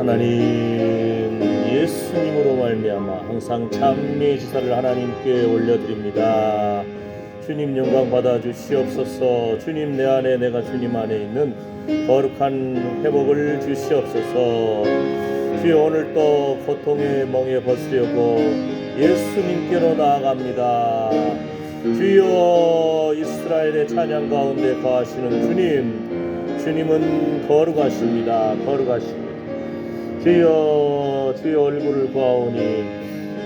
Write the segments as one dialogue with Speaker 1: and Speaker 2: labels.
Speaker 1: 하나님, 예수님으로 말미암아 항상 찬미의 지사를 하나님께 올려드립니다. 주님 영광 받아 주시옵소서. 주님 내 안에, 내가 주님 안에 있는 거룩한 회복을 주시옵소서. 주여, 오늘 또 고통의 멍에 벗으려고 예수님께로 나아갑니다. 주여, 이스라엘의 찬양 가운데 거하시는 주님, 주님은 거룩하십니다. 거룩하십니다. 주여, 주의 얼굴을 보아오니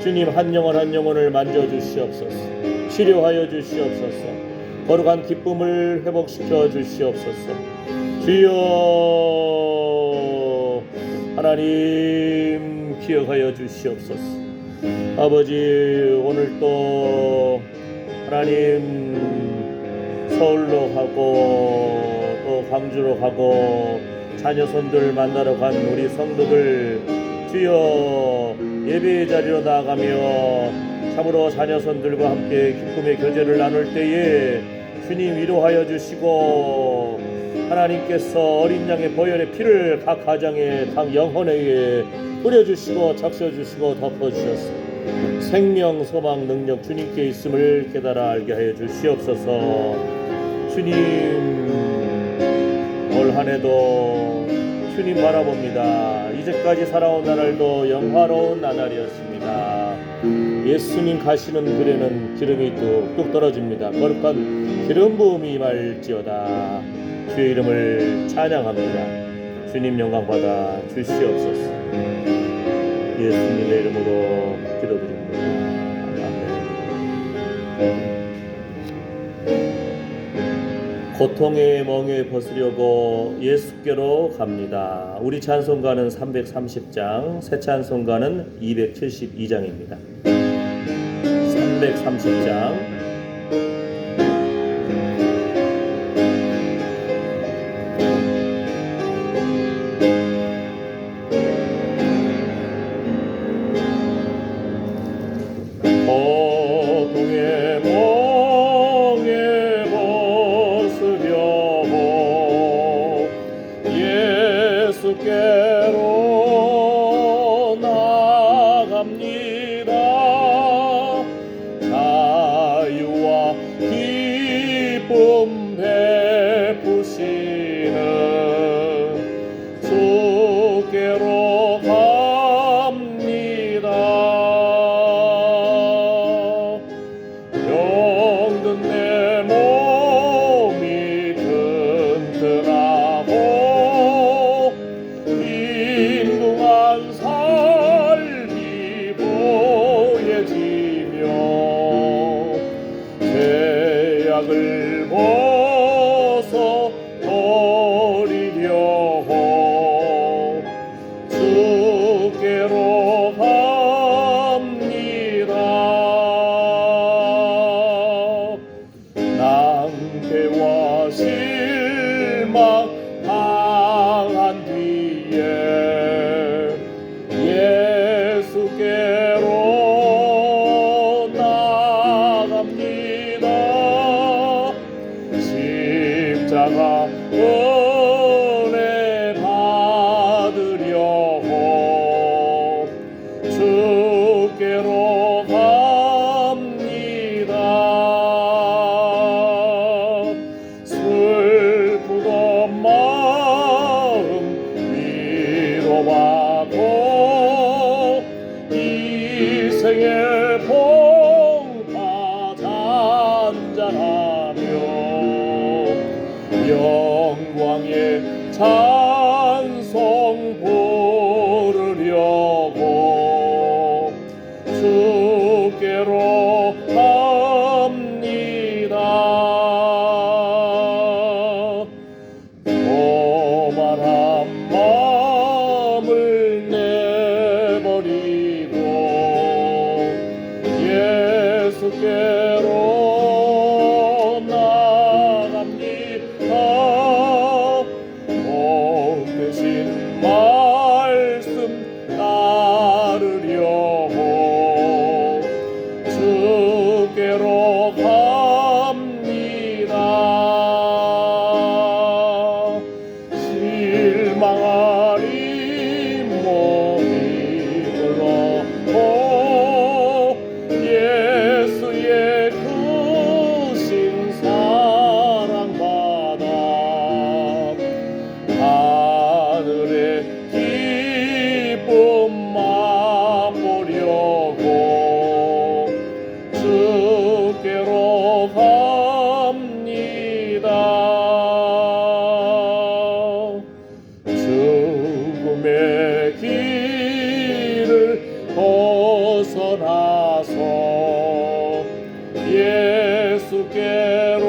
Speaker 1: 주님 한 영혼 한 영혼을 만져주시옵소서. 치료하여 주시옵소서. 거룩한 기쁨을 회복시켜 주시옵소서. 주여, 하나님 기억하여 주시옵소서. 아버지, 오늘 또 하나님 서울로 가고 또 광주로 가고 자녀손들 만나러 간 우리 성도들, 주여, 예배의 자리로 나아가며 참으로 자녀손들과 함께 기쁨의 교제를 나눌 때에 주님 위로하여 주시고, 하나님께서 어린 양의 보혈의 피를 각 가정에, 각 영혼에게 뿌려주시고 적셔주시고 덮어주셨습니다. 생명, 소망, 능력 주님께 있음을 깨달아 알게 하여 주시옵소서. 주님, 올 한해도 주님 바라봅니다. 이제까지 살아온 나날도 영화로운 나날이었습니다. 예수님 가시는 길에는 기름이 뚝뚝 떨어집니다. 거룩한 기름 부음이 임할지어다. 주의 이름을 찬양합니다. 주님 영광 받아 주시옵소서. 예수님의 이름으로 기도드립니다. 아멘. 고통의 멍에 벗으려고 예수께로 갑니다. 우리 찬송가는 330장, 새 찬송가는 272장입니다. 330장. 예수께로 나갑니다. 자유와 기쁨 베푸시는 주께로 갑니다. 병든 내 몸이 튼튼하고 빈궁한 삶이 보여지며 죄악을 벗어버리려고 주께로 갑니다. 낭패와 실망 당한 뒤에 예수께로 나갑니다. 십자가 은혜 받으려고 주께로 갑니다. 슬프던 마음 위로받고 이 생의 봉파 잔잔하며 영광의 찬송 부르려고 주께로 갑니다. 오만한 마음을 내버리고 예수께로 나갑니다. 복되신 말씀 따르려고 주께로 갑니다. 실망하리 못 죽음의 길을 벗어나서 예수께로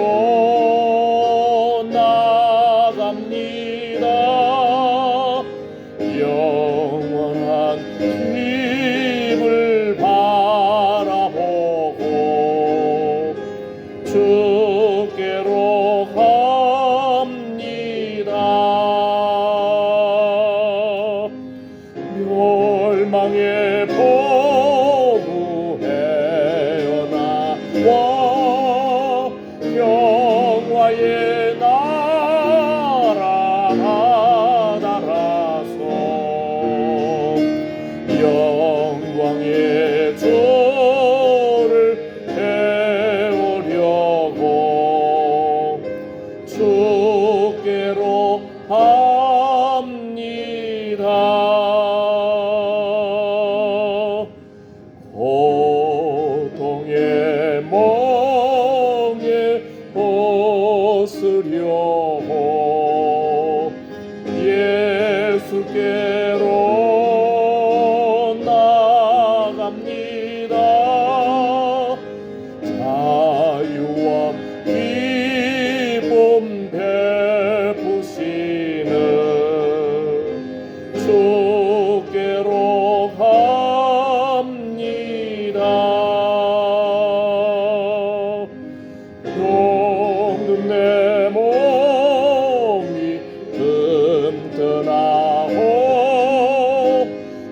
Speaker 1: 나갑니다. 영원한 집을 바라보고 주께로 갑니다. 멸망의 포구 헤어나와 평화의 나라 나라서 영광의 주를 배우려고 주께로 합니다. 고통의 멍에 벗으려고 예수께로 나갑니다. 자유와 기쁨 베푸시는 주께로 갑니다. 병든 내 몸이 튼튼하고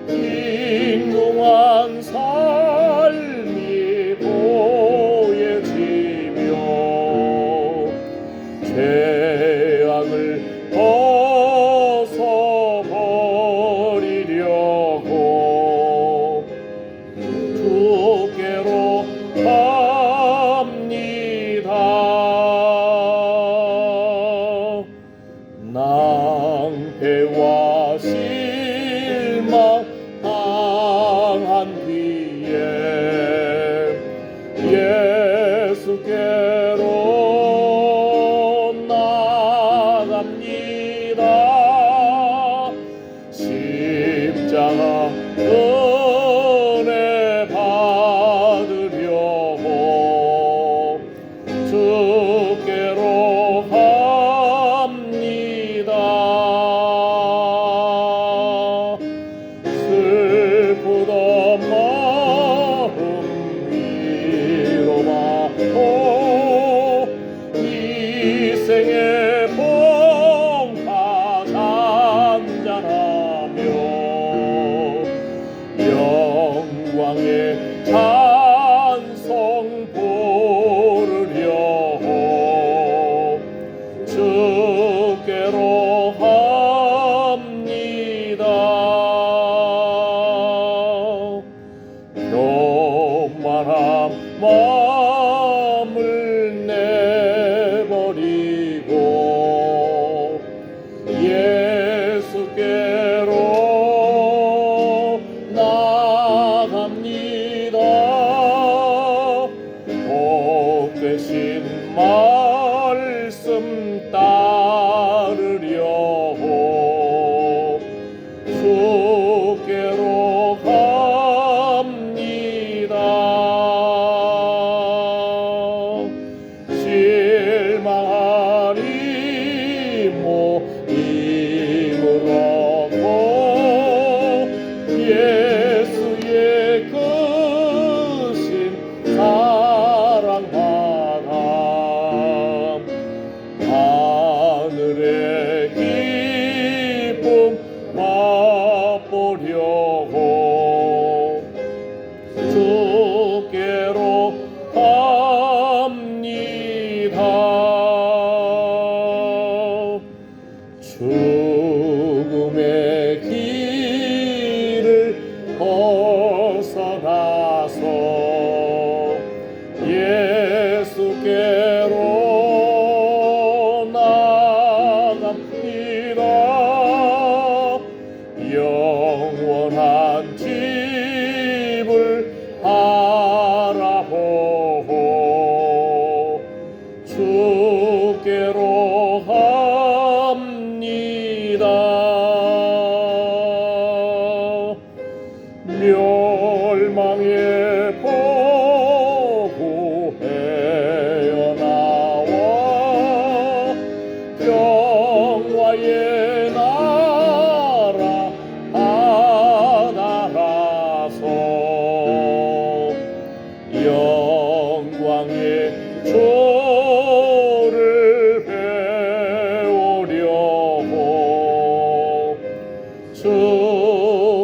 Speaker 1: 빈궁한 삶이 보여지며 죄악을 벗어버리려고 주께로 갑니다. 낭패와 실망 당한 뒤에 예수께로 나갑니다. 십자가 은혜 받으려고 주께로 갑니다. 슬프던 마음 위로받고 이생의 봉사 잔잔하며 영광의 찬송 부르려고 주께로 갑니다. 교만한 마음을 내버리고 예수께로 나갑니다. 복 되신 말씀 따르려고 주께로 갑니다. 실망하니 못 이루었고 예수의 크신 사랑받아 하늘의 기쁨 맛보려고 주께로 갑니다. 죽음의 길을 벗어나서 예수께로 나갑니다. 영원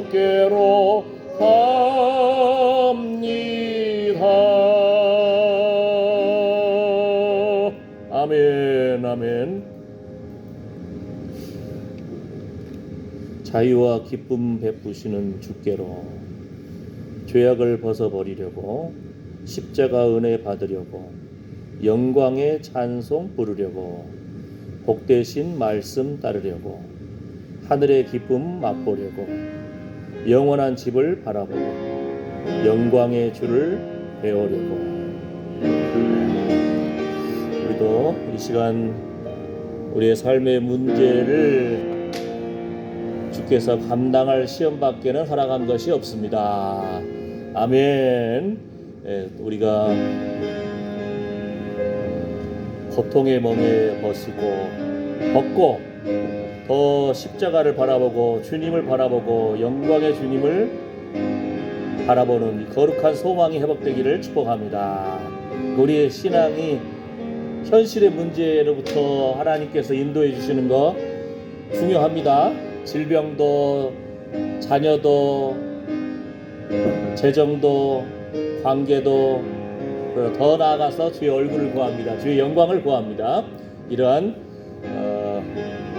Speaker 1: 주께로 갑니다. 아멘, 아멘. 자유와 기쁨 베푸시는 주께로 죄악을 벗어버리려고 십자가 은혜 받으려고 영광의 찬송 부르려고 복되신 말씀 따르려고 하늘의 기쁨 맛보려고 영원한 집을 바라보고 영광의 주를 배우려고. 우리도 이 시간 우리의 삶의 문제를 주께서 감당할 시험밖에는 허락한 것이 없습니다. 아멘. 우리가 고통의 멍에 벗고 더 십자가를 바라보고 주님을 바라보고 영광의 주님을 바라보는 이 거룩한 소망이 회복되기를 축복합니다. 우리의 신앙이 현실의 문제로부터 하나님께서 인도해 주시는 거 중요합니다. 질병도 자녀도 재정도 관계도 더 나아가서 주의 얼굴을 구합니다. 주의 영광을 구합니다. 이러한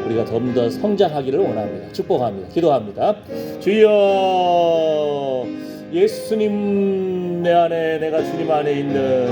Speaker 1: 우리가 좀 더 성장하기를 원합니다. 축복합니다. 기도합니다. 주여, 예수님 내 안에, 내가 주님 안에 있는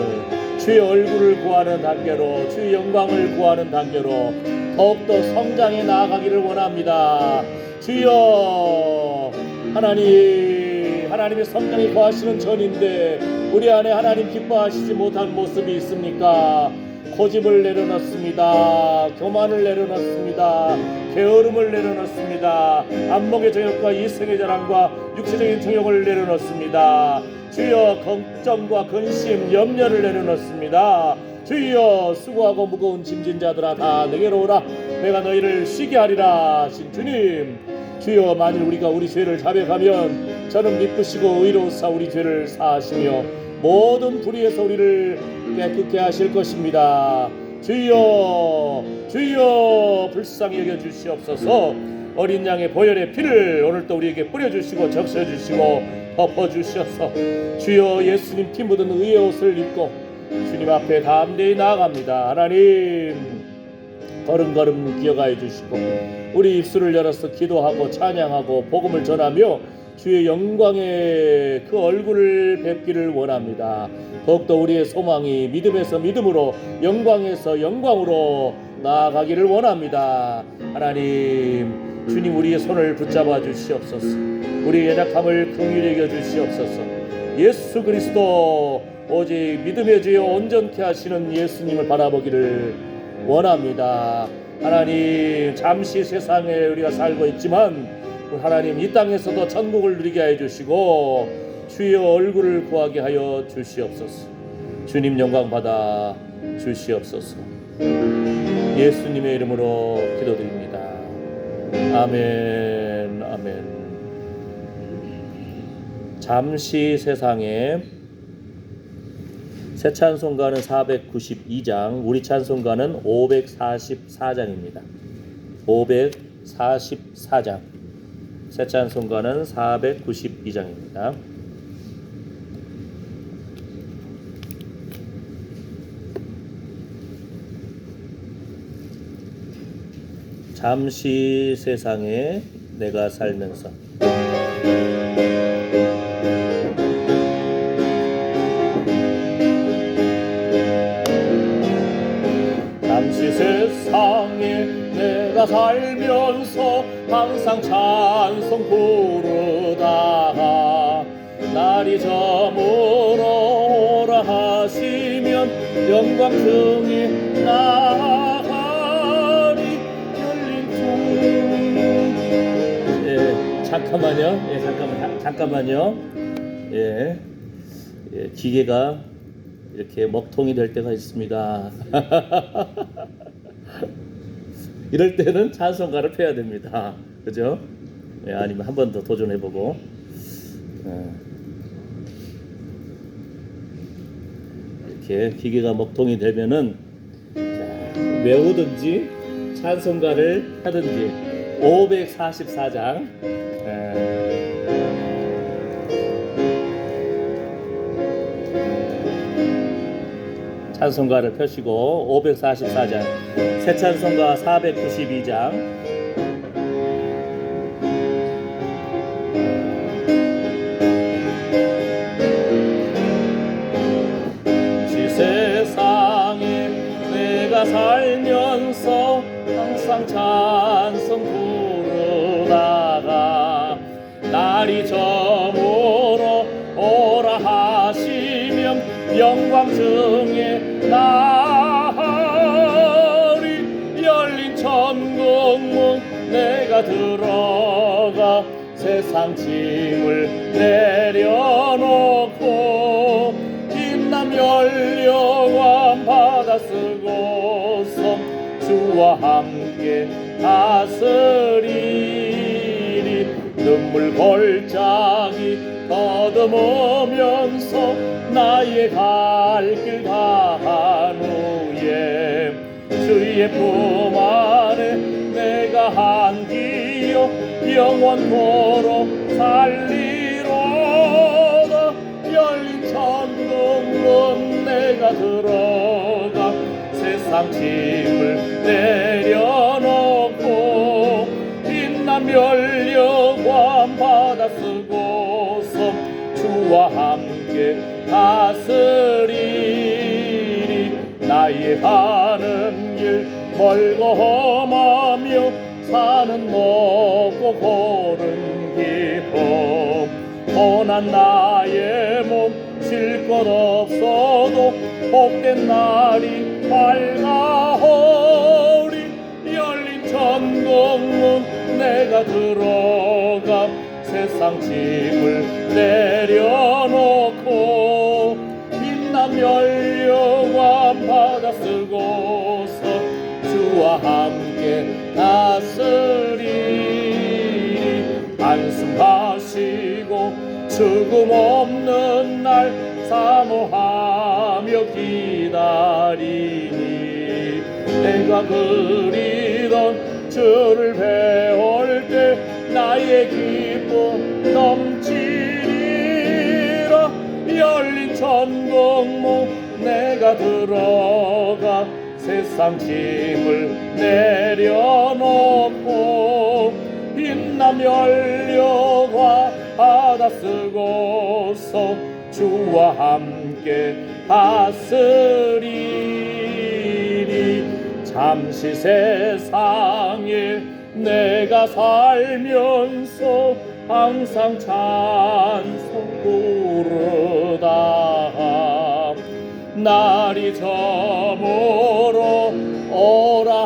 Speaker 1: 주의 얼굴을 구하는 단계로, 주의 영광을 구하는 단계로 더욱더 성장해 나아가기를 원합니다. 주여, 하나님의 성장이 거하시는 전인데 우리 안에 하나님 기뻐하시지 못한 모습이 있습니까? 고집을 내려놓습니다. 교만을 내려놓습니다. 게으름을 내려놓습니다. 안목의 정욕과 이성의 자랑과 육체적인 정욕을 내려놓습니다. 주여, 걱정과 근심, 염려를 내려놓습니다. 주여, 수고하고 무거운 짐진 자들아 다 내게로 오라. 내가 너희를 쉬게 하리라 하신 주님, 주여, 만일 우리가 우리 죄를 자백하면 저는 미쁘시고 의로우사 우리 죄를 사하시며 모든 불의에서 우리를 깨끗게 하실 것입니다. 주여, 주여, 불쌍히 여겨주시옵소서. 어린 양의 보혈의 피를 오늘도 우리에게 뿌려주시고 적셔주시고 덮어주셔서 주여, 예수님 피 묻은 의의 옷을 입고 주님 앞에 담대히 나아갑니다. 하나님, 걸음걸음 기억하여 주시고 우리 입술을 열어서 기도하고 찬양하고 복음을 전하며 주의 영광의 그 얼굴을 뵙기를 원합니다. 더욱더 우리의 소망이 믿음에서 믿음으로, 영광에서 영광으로 나아가기를 원합니다. 하나님, 주님, 우리의 손을 붙잡아 주시옵소서. 우리의 연약함을 긍휼히 여겨 주시옵소서. 예수 그리스도, 오직 믿음의 주여 온전케 하시는 예수님을 바라보기를 원합니다. 하나님, 잠시 세상에 우리가 살고 있지만 하나님, 이 땅에서도 천국을 누리게 하여 주시고 주의 얼굴을 구하게 하여 주시옵소서. 주님 영광 받아 주시옵소서. 예수님의 이름으로 기도드립니다. 아멘, 아멘. 잠시 세상에 새 찬송가는 492장, 우리 찬송가는 544장입니다. 544장. 새 찬송가는 492장입니다. 잠시 세상에 내가 살면서. 잠시 세상에 내가 살면서 항상 찬송 부르다가 날이 저물어 오라 하시면 영광 중에 나가리 열린 중. 잠깐만요. 기계가 이렇게 먹통이 될 때가 있습니다. 이럴 때는 찬송가를 펴야 됩니다. 그죠? 아니면 한 번 더 도전해보고. 이렇게 기계가 먹통이 되면은 외우든지 찬송가를 하든지 544장. 찬송가를 펴시고 544장, 새 찬송가 492장. 세상에 내가 살면서 항상 찬송 부르다가 날이 저물어 오라 하시면 영광 중에 날이 열린 천국문 내가 들어가 세상 짐을 내려놓고 빛남 열려와 받아 쓰고서 주와 함께 다스리리. 눈물 골짜기 더듬으면서 나의 갈 길 다한 후에 주의 품 안에 내가 한기요 영원토록 살리로다. 열린 천국문 내가 들어가 세상 짐을 내려놓고 빛남 열려관 받아 쓰고서 주와 함께 다스리리. 나의 가는 길 멀고 험하며 산은 높고 고른 깊어 고난 나의 몸 쉴 것 없어도 복된 날이 밝아오리. 열린 천국문 내가 들어가 세상 짐을 내려놓고 빛남 열려관 받아 쓰고서 주와 함께 다스리리. 안심하시고 죽음 없는 날 사모하며 기다리니 내가 그리던 주를 배울 때 나의 기쁨 넘치리라. 열린 천국문 내가 들어가 세상 짐을 내려놓고 빛남 열려와 받아 쓰고서 주와 함께 다스리리. 잠시 세상에 내가 살면서 항상 찬송 부르다 날이 저물어 오라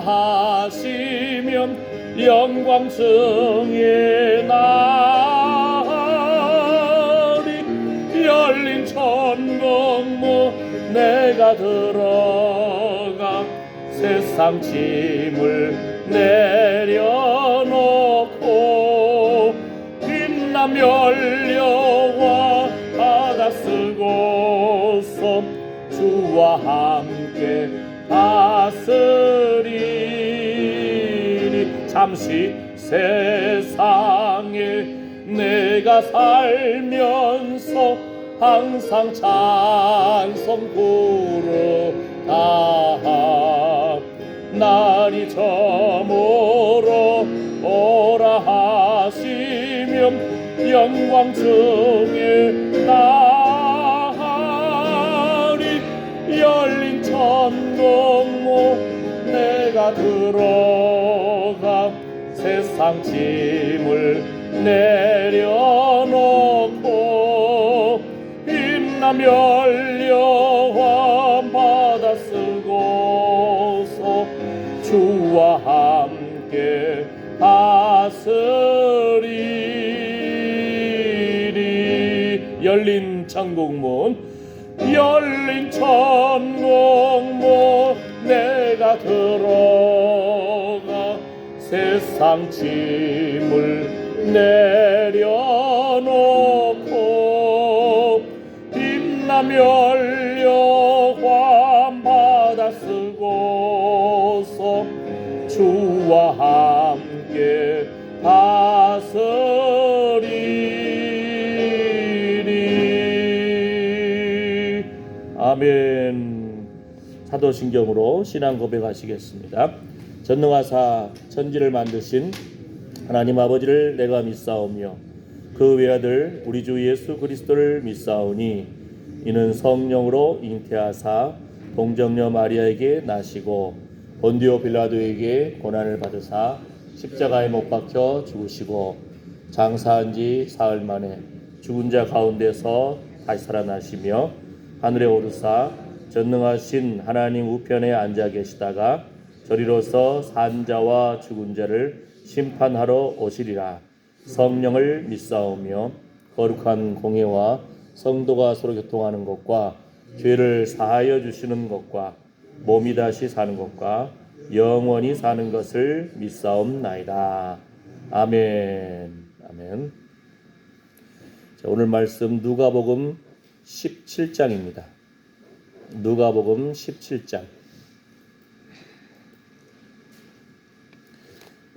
Speaker 1: 하시면 영광 중에 날이 열린 천국문 내가 들어가 세상 짐을 내려놓고 빛남 열려와 받아 쓰고서 주와 함께 다스리리. 잠시 세상에 내가 살면서 항상 찬송 부르다 날이 저물어 오라 하시면 영광 중에 날이 열린 천국문 내가 들어가 세상 짐을 내려놓고 빛남 열려와 받아 쓰고서 주와 함께 다스리리. 열린 천국문 열린 천국문 내가 들어가 세상 짐을 내려놓고 빛남 열려관 받아 쓰고서 주와 함께 아멘. 사도신경으로 신앙 고백하시겠습니다. 전능하사 천지를 만드신 하나님 아버지를 내가 믿사오며 그 외아들 우리 주 예수 그리스도를 믿사오니 이는 성령으로 잉태하사 동정녀 마리아에게 나시고 본디오 빌라도에게 고난을 받으사 십자가에 못 박혀 죽으시고 장사한 지 사흘 만에 죽은 자 가운데서 다시 살아나시며 하늘에 오르사 전능하신 하나님 우편에 앉아 계시다가 저리로서 산 자와 죽은 자를 심판하러 오시리라. 성령을 믿사오며 거룩한 공회와 성도가 서로 교통하는 것과 죄를 사하여 주시는 것과 몸이 다시 사는 것과 영원히 사는 것을 믿사옵나이다. 아멘. 아멘. 자, 오늘 말씀 누가복음 17장입니다. 누가복음 17장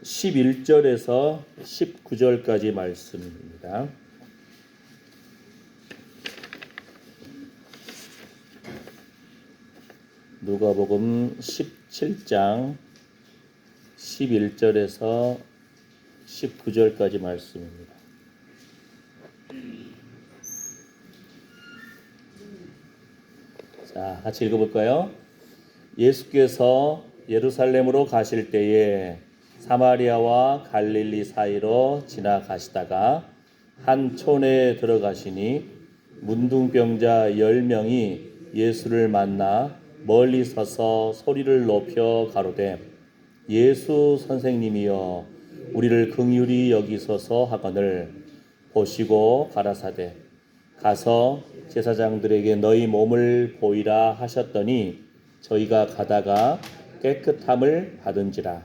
Speaker 1: 11절에서 19절까지 말씀입니다. 누가복음 17장 11절에서 19절까지 말씀입니다. 자, 같이 읽어볼까요? 예수께서 예루살렘으로 가실 때에 사마리아와 갈릴리 사이로 지나가시다가 한 촌에 들어가시니 문둥병자 10명이 예수를 만나 멀리 서서 소리를 높여 가로되 예수 선생님이여 우리를 긍휼히 여기소서 하거늘 보시고 가라사대 가서 제사장들에게 너희 몸을 보이라 하셨더니 저희가 가다가 깨끗함을 받은지라.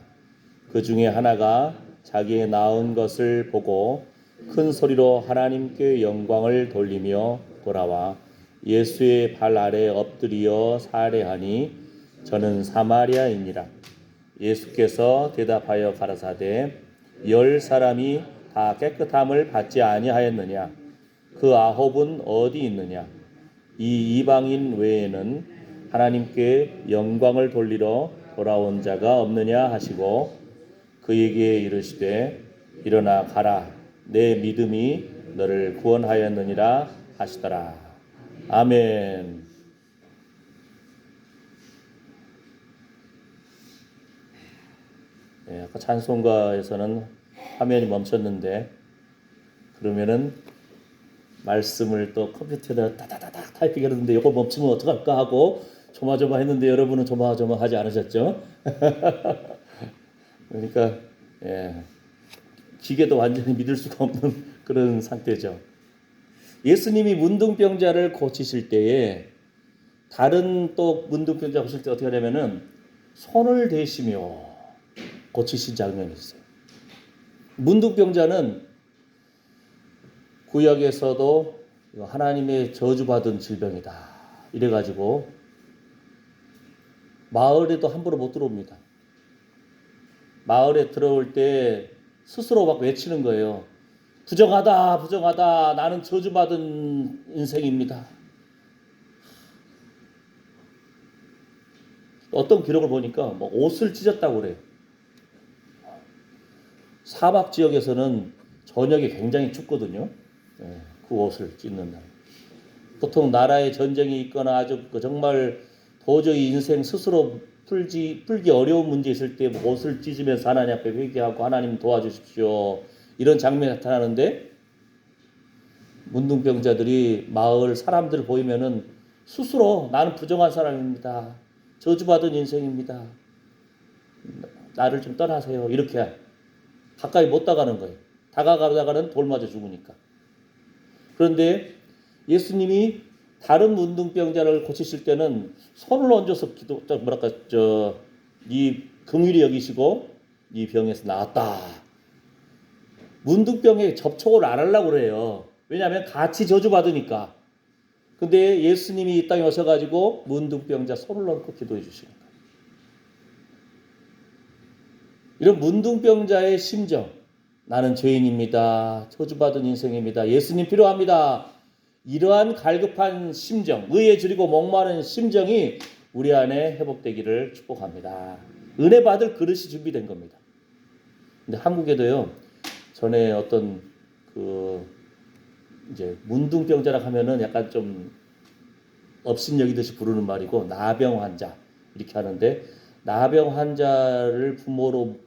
Speaker 1: 그 중에 하나가 자기의 나은 것을 보고 큰 소리로 하나님께 영광을 돌리며 돌아와 예수의 발 아래 엎드리어 살해하니 저는 사마리아인이라. 예수께서 대답하여 가라사대 10사람이 다 깨끗함을 받지 아니하였느냐? 그 9은 어디 있느냐? 이 이방인 외에는 하나님께 영광을 돌리러 돌아온 자가 없느냐 하시고 그에게 이르시되 일어나 가라 내 믿음이 너를 구원하였느니라 하시더라. 아멘. 네, 아까 찬송가에서는 화면이 멈췄는데 그러면은 말씀을 또 컴퓨터에다 다다다닥 타이핑했는데 이거 멈추면 어떡할까 하고 조마조마했는데 여러분은 조마조마하지 않으셨죠? 그러니까 기계도 완전히 믿을 수가 없는 그런 상태죠. 예수님이 문둥병자를 고치실 때에 다른 또 문둥병자 고칠 때 어떻게 하냐면은 손을 대시며 고치신 장면이 있어요. 문둥병자는 구약에서도 하나님의 저주받은 질병이다 이래가지고 마을에도 함부로 못 들어옵니다. 마을에 들어올 때 스스로 막 외치는 거예요. 부정하다, 부정하다. 나는 저주받은 인생입니다. 어떤 기록을 보니까 뭐 옷을 찢었다고 그래요. 사막 지역에서는 저녁에 굉장히 춥거든요. 그 옷을 찢는 날. 보통 나라에 전쟁이 있거나 아주 정말 도저히 인생 스스로 풀기 어려운 문제 있을 때 옷을 찢으면서 하나님 앞에 회개하고 하나님 도와주십시오. 이런 장면이 나타나는데 문둥병자들이 마을 사람들 보이면은 스스로 나는 부정한 사람입니다. 저주받은 인생입니다. 나를 좀 떠나세요. 이렇게 가까이 못 다가가는 거예요. 다가가다가는 돌 맞아 죽으니까. 그런데 예수님이 다른 문둥병자를 고치실 때는 손을 얹어서 이 긍휼히 여기시고 이 병에서 나았다. 문둥병에 접촉을 안 하려고 그래요. 왜냐하면 같이 저주받으니까. 근데 예수님이 이 땅에 오셔가지고 문둥병자 손을 얹고 기도해 주시는 거예요. 이런 문둥병자의 심정, 나는 죄인입니다. 저주받은 인생입니다. 예수님 필요합니다. 이러한 갈급한 심정, 의에 줄이고 목마른 심정이 우리 안에 회복되기를 축복합니다. 은혜 받을 그릇이 준비된 겁니다. 근데 한국에도요, 전에 어떤 이제 문둥병자라 하면은 약간 좀 업신여기듯이 부르는 말이고, 나병 환자 이렇게 하는데, 나병 환자를 부모로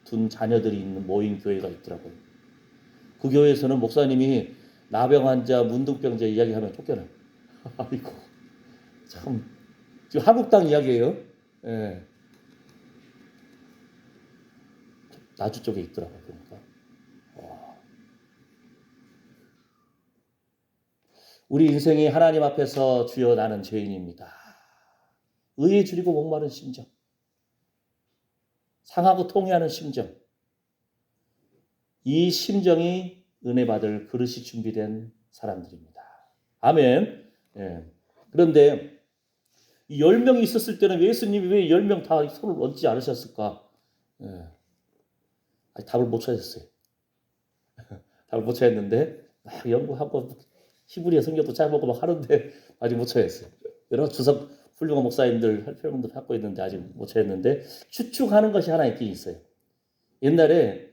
Speaker 1: 둔 자녀들이 있는 모인 교회가 있더라고요. 그 교회에서는 목사님이 나병 환자, 문둥병자 이야기하면 쫓겨나요. 아이고, 참, 지금 한국 땅 이야기예요. 예. 나주 쪽에 있더라고요. 그러니까. 우리 인생이 하나님 앞에서 주여 나는 죄인입니다. 의에 줄이고 목마른 심정. 상하고 통회하는 심정. 이 심정이 은혜 받을 그릇이 준비된 사람들입니다. 아멘. 예. 그런데 이 10명이 있었을 때는 예수님이 왜 10명 다 손을 얹지 않으셨을까? 예. 답을 못 찾았어요. 답을 못 찾았는데 막 연구하고 히브리어 성경도 잘 보고 막 하는데 아직 못 찾았어요. 여러 주석 훌륭한 목사님들, 할평들 갖고 있는데 아직 못 찾았는데 추측하는 것이 하나 있긴 있어요. 옛날에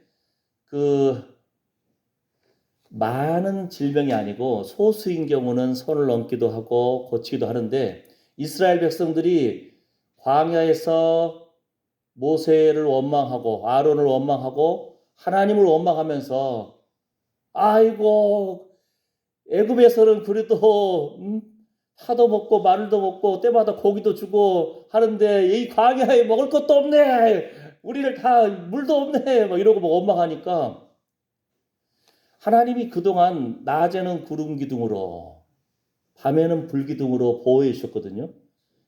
Speaker 1: 많은 질병이 아니고 소수인 경우는 손을 얹기도 하고 고치기도 하는데 이스라엘 백성들이 광야에서 모세를 원망하고 아론을 원망하고 하나님을 원망하면서 아이고 애굽에서는 그래도 파도 먹고 마늘도 먹고 때마다 고기도 주고 하는데 이 광야에 먹을 것도 없네. 우리를 다 물도 없네. 막 이러고 막 원망하니까 하나님이 그동안 낮에는 구름 기둥으로 밤에는 불 기둥으로 보호해 주셨거든요.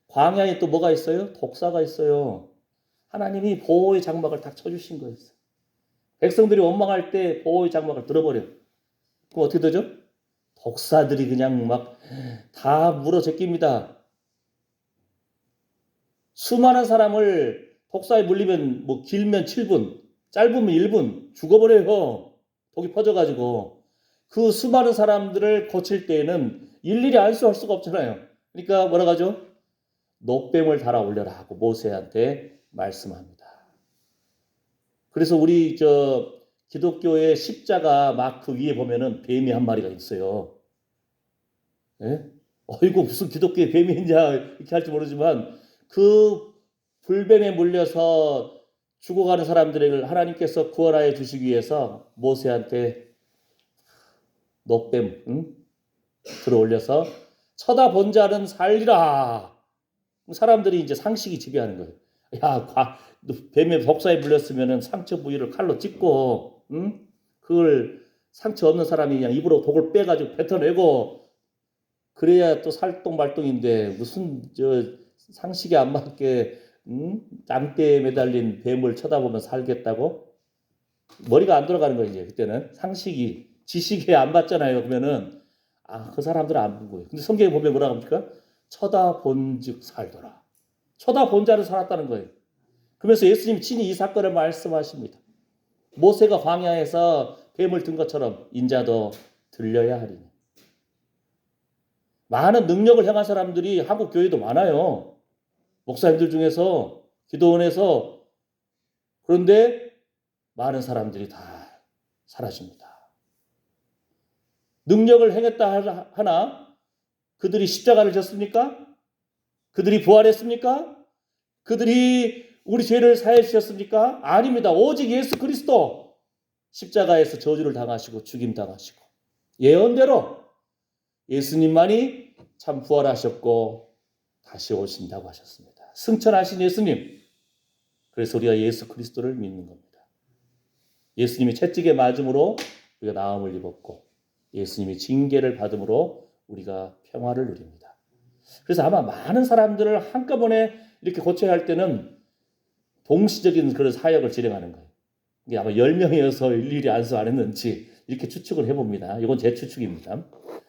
Speaker 1: 광야에 또 뭐가 있어요? 독사가 있어요. 하나님이 보호의 장막을 다 쳐주신 거예요. 백성들이 원망할 때 보호의 장막을 들어버려요. 그럼 어떻게 되죠? 독사들이 그냥 막 다 물어 제낍니다. 수많은 사람을 독사에 물리면 뭐 길면 7분, 짧으면 1분 죽어버려요. 독이 퍼져가지고. 그 수많은 사람들을 고칠 때에는 일일이 안수할 수가 없잖아요. 그러니까 뭐라 하죠? 노뱀을 달아 올려라 하고 모세한테 말씀합니다. 그래서 우리 기독교의 십자가 마크 위에 보면은 뱀이 한 마리가 있어요. 예? 어이구 무슨 기독교에 뱀이 있냐 이렇게 할지 모르지만 그 불뱀에 물려서 죽어가는 사람들을 하나님께서 구원하여 주시기 위해서 모세한테 노뱀 들어 올려서 쳐다본 자는 살리라. 사람들이 이제 상식이 지배하는 거예요. 야, 뱀에 독사에 물렸으면은 상처 부위를 칼로 찢고, 그걸 상처 없는 사람이 그냥 입으로 독을 빼가지고 뱉어내고, 그래야 또 살똥말똥인데 무슨 상식에 안 맞게 낭대에 매달린 뱀을 쳐다보면 살겠다고? 머리가 안 돌아가는 거예요. 이제 그때는 상식이 지식에 안 맞잖아요. 그러면은 그 사람들은 안 본 거예요. 근데 성경에 보면 뭐라고 합니까? 쳐다본즉 살더라. 쳐다본 자는 살았다는 거예요. 그러면서 예수님이 친히 이 사건을 말씀하십니다. 모세가 광야에서 뱀을 든 것처럼 인자도 들려야 하리니. 많은 능력을 행한 사람들이 한국 교회도 많아요. 목사님들 중에서 기도원에서. 그런데 많은 사람들이 다 사라집니다. 능력을 행했다 하나 그들이 십자가를 졌습니까? 그들이 부활했습니까? 그들이 우리 죄를 사해 주셨습니까? 아닙니다. 오직 예수 그리스도 십자가에서 저주를 당하시고 죽임 당하시고 예언대로 예수님만이 참 부활하셨고 다시 오신다고 하셨습니다. 승천하신 예수님. 그래서 우리가 예수 그리스도를 믿는 겁니다. 예수님이 채찍에 맞음으로 우리가 나음을 입었고 예수님이 징계를 받음으로 우리가 평화를 누립니다. 그래서 아마 많은 사람들을 한꺼번에 이렇게 고쳐야 할 때는 동시적인 그런 사역을 진행하는 거예요. 이게 아마 10명이어서 일일이 안수 안 했는지 이렇게 추측을 해봅니다. 이건 제 추측입니다.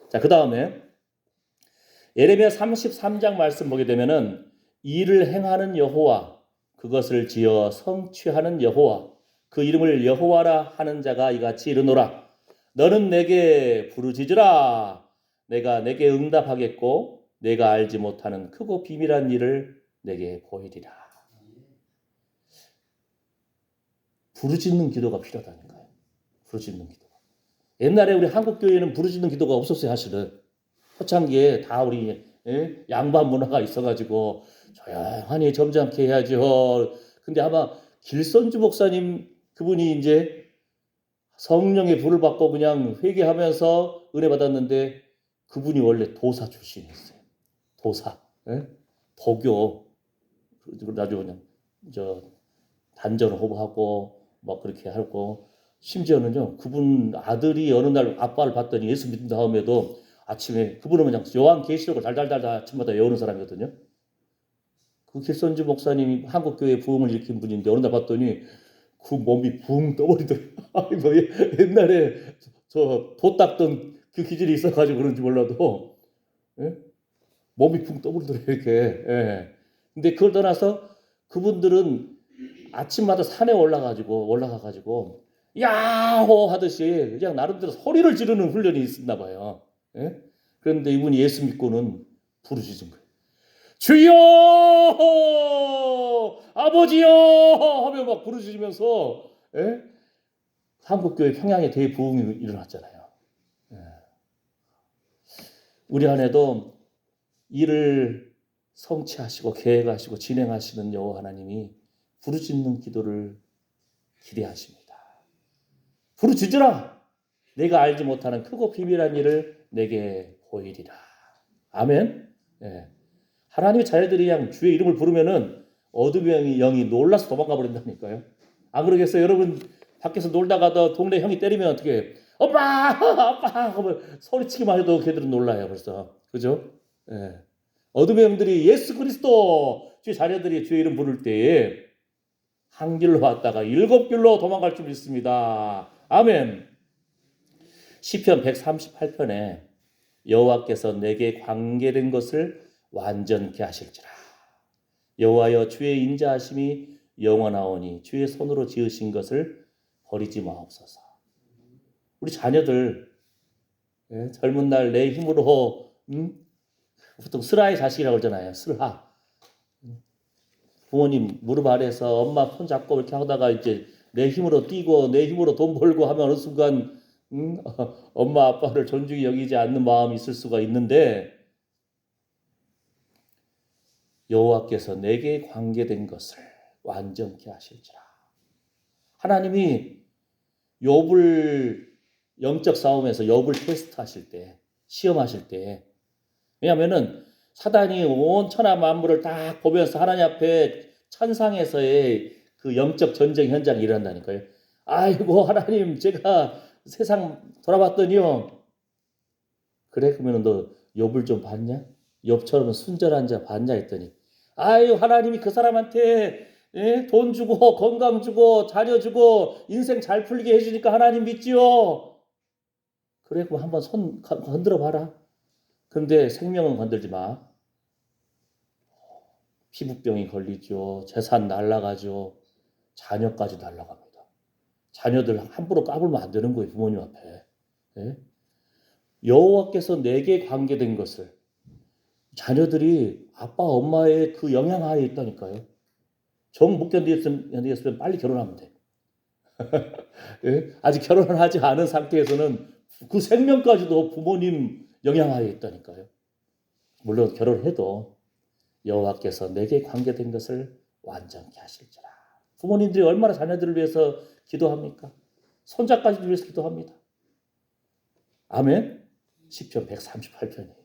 Speaker 1: 자, 그 다음에 예레미야 33장 말씀 보게 되면은 일을 행하는 여호와, 그것을 지어 성취하는 여호와, 그 이름을 여호와라 하는 자가 이같이 이르노라. 너는 내게 부르짖으라. 내가 내게 응답하겠고 내가 알지 못하는 크고 비밀한 일을 내게 보이리라. 부르짖는 기도가 필요하다니까요. 부르짖는 기도. 옛날에 우리 한국 교회는 부르짖는 기도가 없었어요. 사실은 초창기에 다 우리 양반 문화가 있어가지고 조용하니 점잖게 해야죠. 근데 아마 길선주 목사님 그분이 이제 성령의 불을 받고 그냥 회개하면서 은혜 받았는데 그분이 원래 도사 출신이었어요. 도사, 도교 나중에 그냥 저 단전 호보하고 막 그렇게 하고 심지어는요 그분 아들이 어느 날 아빠를 봤더니 예수 믿은 다음에도 아침에 그분은 그냥 요한계시록을 달달달 아침마다 외우는 사람이거든요. 그 길선주 목사님이 한국 교회 부흥을 일으킨 분인데 어느 날 봤더니 그 몸이 붕 떠버리더라고요. 아이고, 옛날에 저 도 닦던 그 기질이 있어가지고 그런지 몰라도 예? 몸이 붕 떠버리더라고요. 이렇게. 예. 근데 그걸 떠나서 그분들은 아침마다 산에 올라가가지고 야호 하듯이 그냥 나름대로 소리를 지르는 훈련이 있었나 봐요. 예? 그런데 이분이 예수 믿고는 부르짖은 거예요. 주여 아버지여 하며 막 부르짖으면서 한국교회 평양에 대부흥이 일어났잖아요. 예. 우리 안에도 일을 성취하시고 계획하시고 진행하시는 여호와 하나님이 부르짖는 기도를 기대하십니다. 부르짖으라. 내가 알지 못하는 크고 비밀한 일을 내게 보이리라. 아멘. 예. 하나님의 자녀들이 그냥 주의 이름을 부르면은 어둠의 영이 놀라서 도망가 버린다니까요. 안 그러겠어요? 여러분 밖에서 놀다가도 동네 형이 때리면 어떻게 해요? 엄마, 아빠 하면 소리치기만 해도 걔들은 놀라요 벌써. 그죠? 예. 어둠의 영들이 예수 그리스도 주의 자녀들이 주의 이름 부를 때에 한 길로 왔다가 일곱 길로 도망갈 줄 믿습니다. 아멘. 시편 138편에 여호와께서 내게 관계된 것을 완전케 하실지라. 여호와여 주의 인자하심이 영원하오니 주의 손으로 지으신 것을 버리지 마옵소서. 우리 자녀들 젊은 날 내 힘으로 보통 슬하의 자식이라고 그러잖아요. 슬하. 부모님 무릎 아래서 엄마 손 잡고 이렇게 하다가 이제 내 힘으로 뛰고 내 힘으로 돈 벌고 하면 어느 순간 엄마 아빠를 존중히 여기지 않는 마음이 있을 수가 있는데 여호와께서 내게 관계된 것을 완전케 하실지라. 하나님이 욥을 영적 싸움에서 욥을 테스트하실 때 시험하실 때 왜냐하면은 사단이 온 천하 만물을 딱 보면서 하나님 앞에 천상에서의 그 영적 전쟁 현장이 일어난다니까요. 아이고 하나님 제가 세상 돌아봤더니요. 그래 그러면 너 욥을 좀 봤냐? 욥처럼 순전한 자 봤냐 했더니 아유 하나님이 그 사람한테 돈 주고 건강 주고 자녀 주고 인생 잘 풀리게 해주니까 하나님 믿지요. 그래 그럼 한번 손 건드려 봐라. 그런데 생명은 건들지 마. 피부병이 걸리죠. 재산 날라가죠. 자녀까지 날라갑니다. 자녀들 함부로 까불면 안 되는 거예요. 부모님 앞에. 예? 여호와께서 내게 관계된 것을 자녀들이 아빠 엄마의 그 영향하에 있다니까요. 정 못 견디겠으면 빨리 결혼하면 돼. 예? 아직 결혼을 하지 않은 상태에서는 그 생명까지도 부모님 영향하에 있다니까요. 물론 결혼해도 여호와께서 내게 관계된 것을 완전케 하실지라. 부모님들이 얼마나 자녀들을 위해서 기도합니까? 손자까지도 위해서 기도합니다. 아멘. 시편 138편이에요.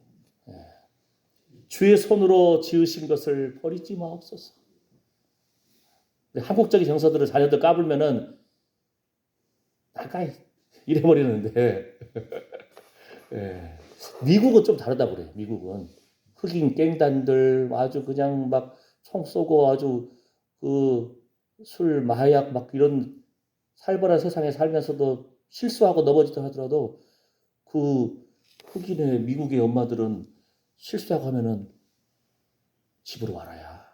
Speaker 1: 주의 손으로 지으신 것을 버리지 마옵소서. 한국적인 정서들을 자녀들 까불면은 나가 이래버리는데 미국은 좀 다르다고 그래요. 미국은 흑인 갱단들 아주 그냥 막 총 쏘고 아주 그 술 마약 막 이런 살벌한 세상에 살면서도 실수하고 넘어지다 하더라도 그 흑인의 미국의 엄마들은 실수하고 하면은 집으로 와라야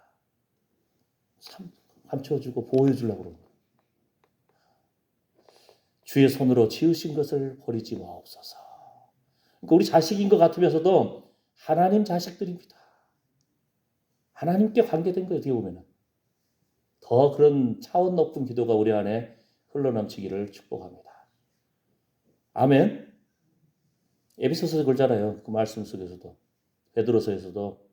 Speaker 1: 감춰주고 보호해주려고 그러는 거예요. 주의 손으로 지으신 것을 버리지 마옵소서. 그러니까 우리 자식인 것 같으면서도 하나님 자식들입니다. 하나님께 관계된 거예요. 어떻게 보면은. 더 그런 차원 높은 기도가 우리 안에 흘러넘치기를 축복합니다. 아멘. 에베소서에서 그러잖아요. 그 말씀 속에서도 베드로서에서도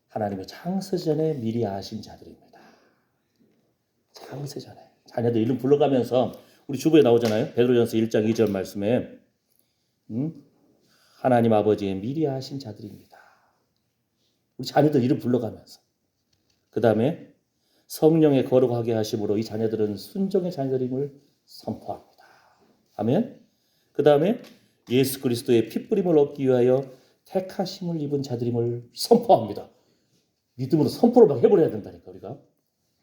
Speaker 1: 하나님의 창세전에 미리 아신 자들입니다. 창세전에 자녀들 이름 불러가면서 우리 주보에 나오잖아요. 베드로전서 1장 2절 말씀에 하나님 아버지의 미리 아신 자들입니다. 우리 자녀들 이름 불러가면서 그 다음에 성령의 거룩하게 하심으로 이 자녀들은 순종의 자녀들임을 선포합니다. 아멘. 그 다음에 예수 그리스도의 핏부림을 얻기 위하여 택하심을 입은 자들임을 선포합니다. 믿음으로 선포를 막 해버려야 된다니까 우리가.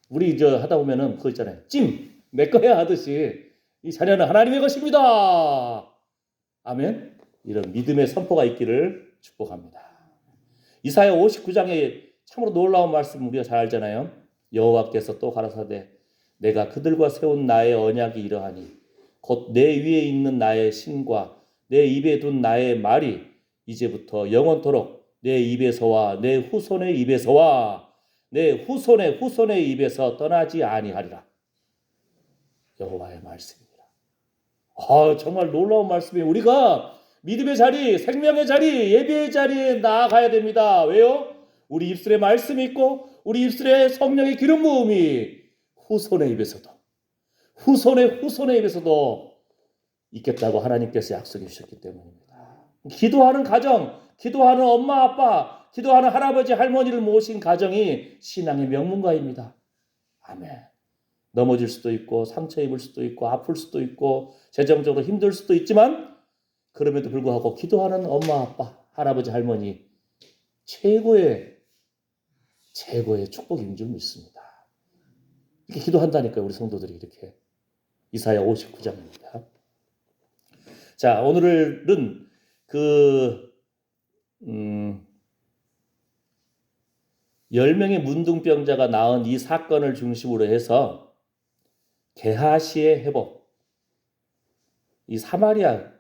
Speaker 1: 우리 하다 보면은 그거 있잖아요. 찜 내 거야 하듯이 이 자녀는 하나님의 것입니다. 아멘. 이런 믿음의 선포가 있기를 축복합니다. 이사야 59장에 참으로 놀라운 말씀 우리가 잘 알잖아요. 여호와께서 또 가라사대 내가 그들과 세운 나의 언약이 이러하니 곧 내 위에 있는 나의 신과 내 입에 둔 나의 말이 이제부터 영원토록 내 입에서와 내 후손의 입에서와 내 후손의 후손의 입에서 떠나지 아니하리라. 여호와의 말씀입니다. 정말 놀라운 말씀이에요. 우리가 믿음의 자리, 생명의 자리, 예배의 자리에 나아가야 됩니다. 왜요? 우리 입술에 말씀이 있고 우리 입술에 성령의 기름 부음이 후손의 입에서도 후손의 후손의 입에서도 있겠다고 하나님께서 약속해 주셨기 때문입니다. 기도하는 가정, 기도하는 엄마 아빠, 기도하는 할아버지 할머니를 모신 가정이 신앙의 명문가입니다. 아멘. 넘어질 수도 있고 상처 입을 수도 있고 아플 수도 있고 재정적으로 힘들 수도 있지만 그럼에도 불구하고 기도하는 엄마 아빠 할아버지 할머니 최고의 축복인 줄 믿습니다. 이렇게 기도한다니까요. 우리 성도들이 이렇게. 이사야 59장입니다. 자, 오늘은 10명의 문둥병자가 나은 이 사건을 중심으로 해서 게하시의 회복, 이 사마리아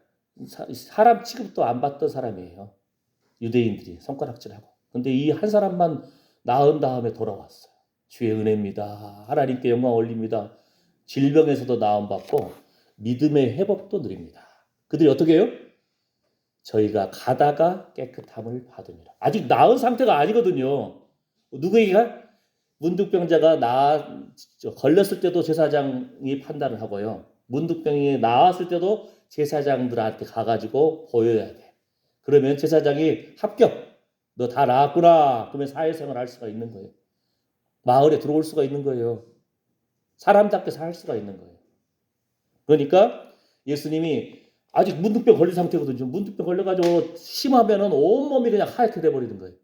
Speaker 1: 사람 취급도 안 받던 사람이에요. 유대인들이 손가락질하고. 근데 이 한 사람만 나은 다음에 돌아왔어요. 주의 은혜입니다. 하나님께 영광 올립니다. 질병에서도 나음받고 믿음의 회복도 누립니다. 그들이 어떻게 해요? 저희가 가다가 깨끗함을 받으니라. 아직 나은 상태가 아니거든요. 누구에게가? 문둥병자가 걸렸을 때도 제사장이 판단을 하고요. 문둥병이 나았을 때도 제사장들한테 가가지고 보여야 돼. 그러면 제사장이 합격. 너 다 나았구나. 그러면 사회생활 할 수가 있는 거예요. 마을에 들어올 수가 있는 거예요. 사람답게 살 수가 있는 거예요. 그러니까 예수님이 아직 문둥병 걸린 상태거든요. 문둥병 걸려가지고 심하면은 온몸이 그냥 하얗게 돼버리는 거예요.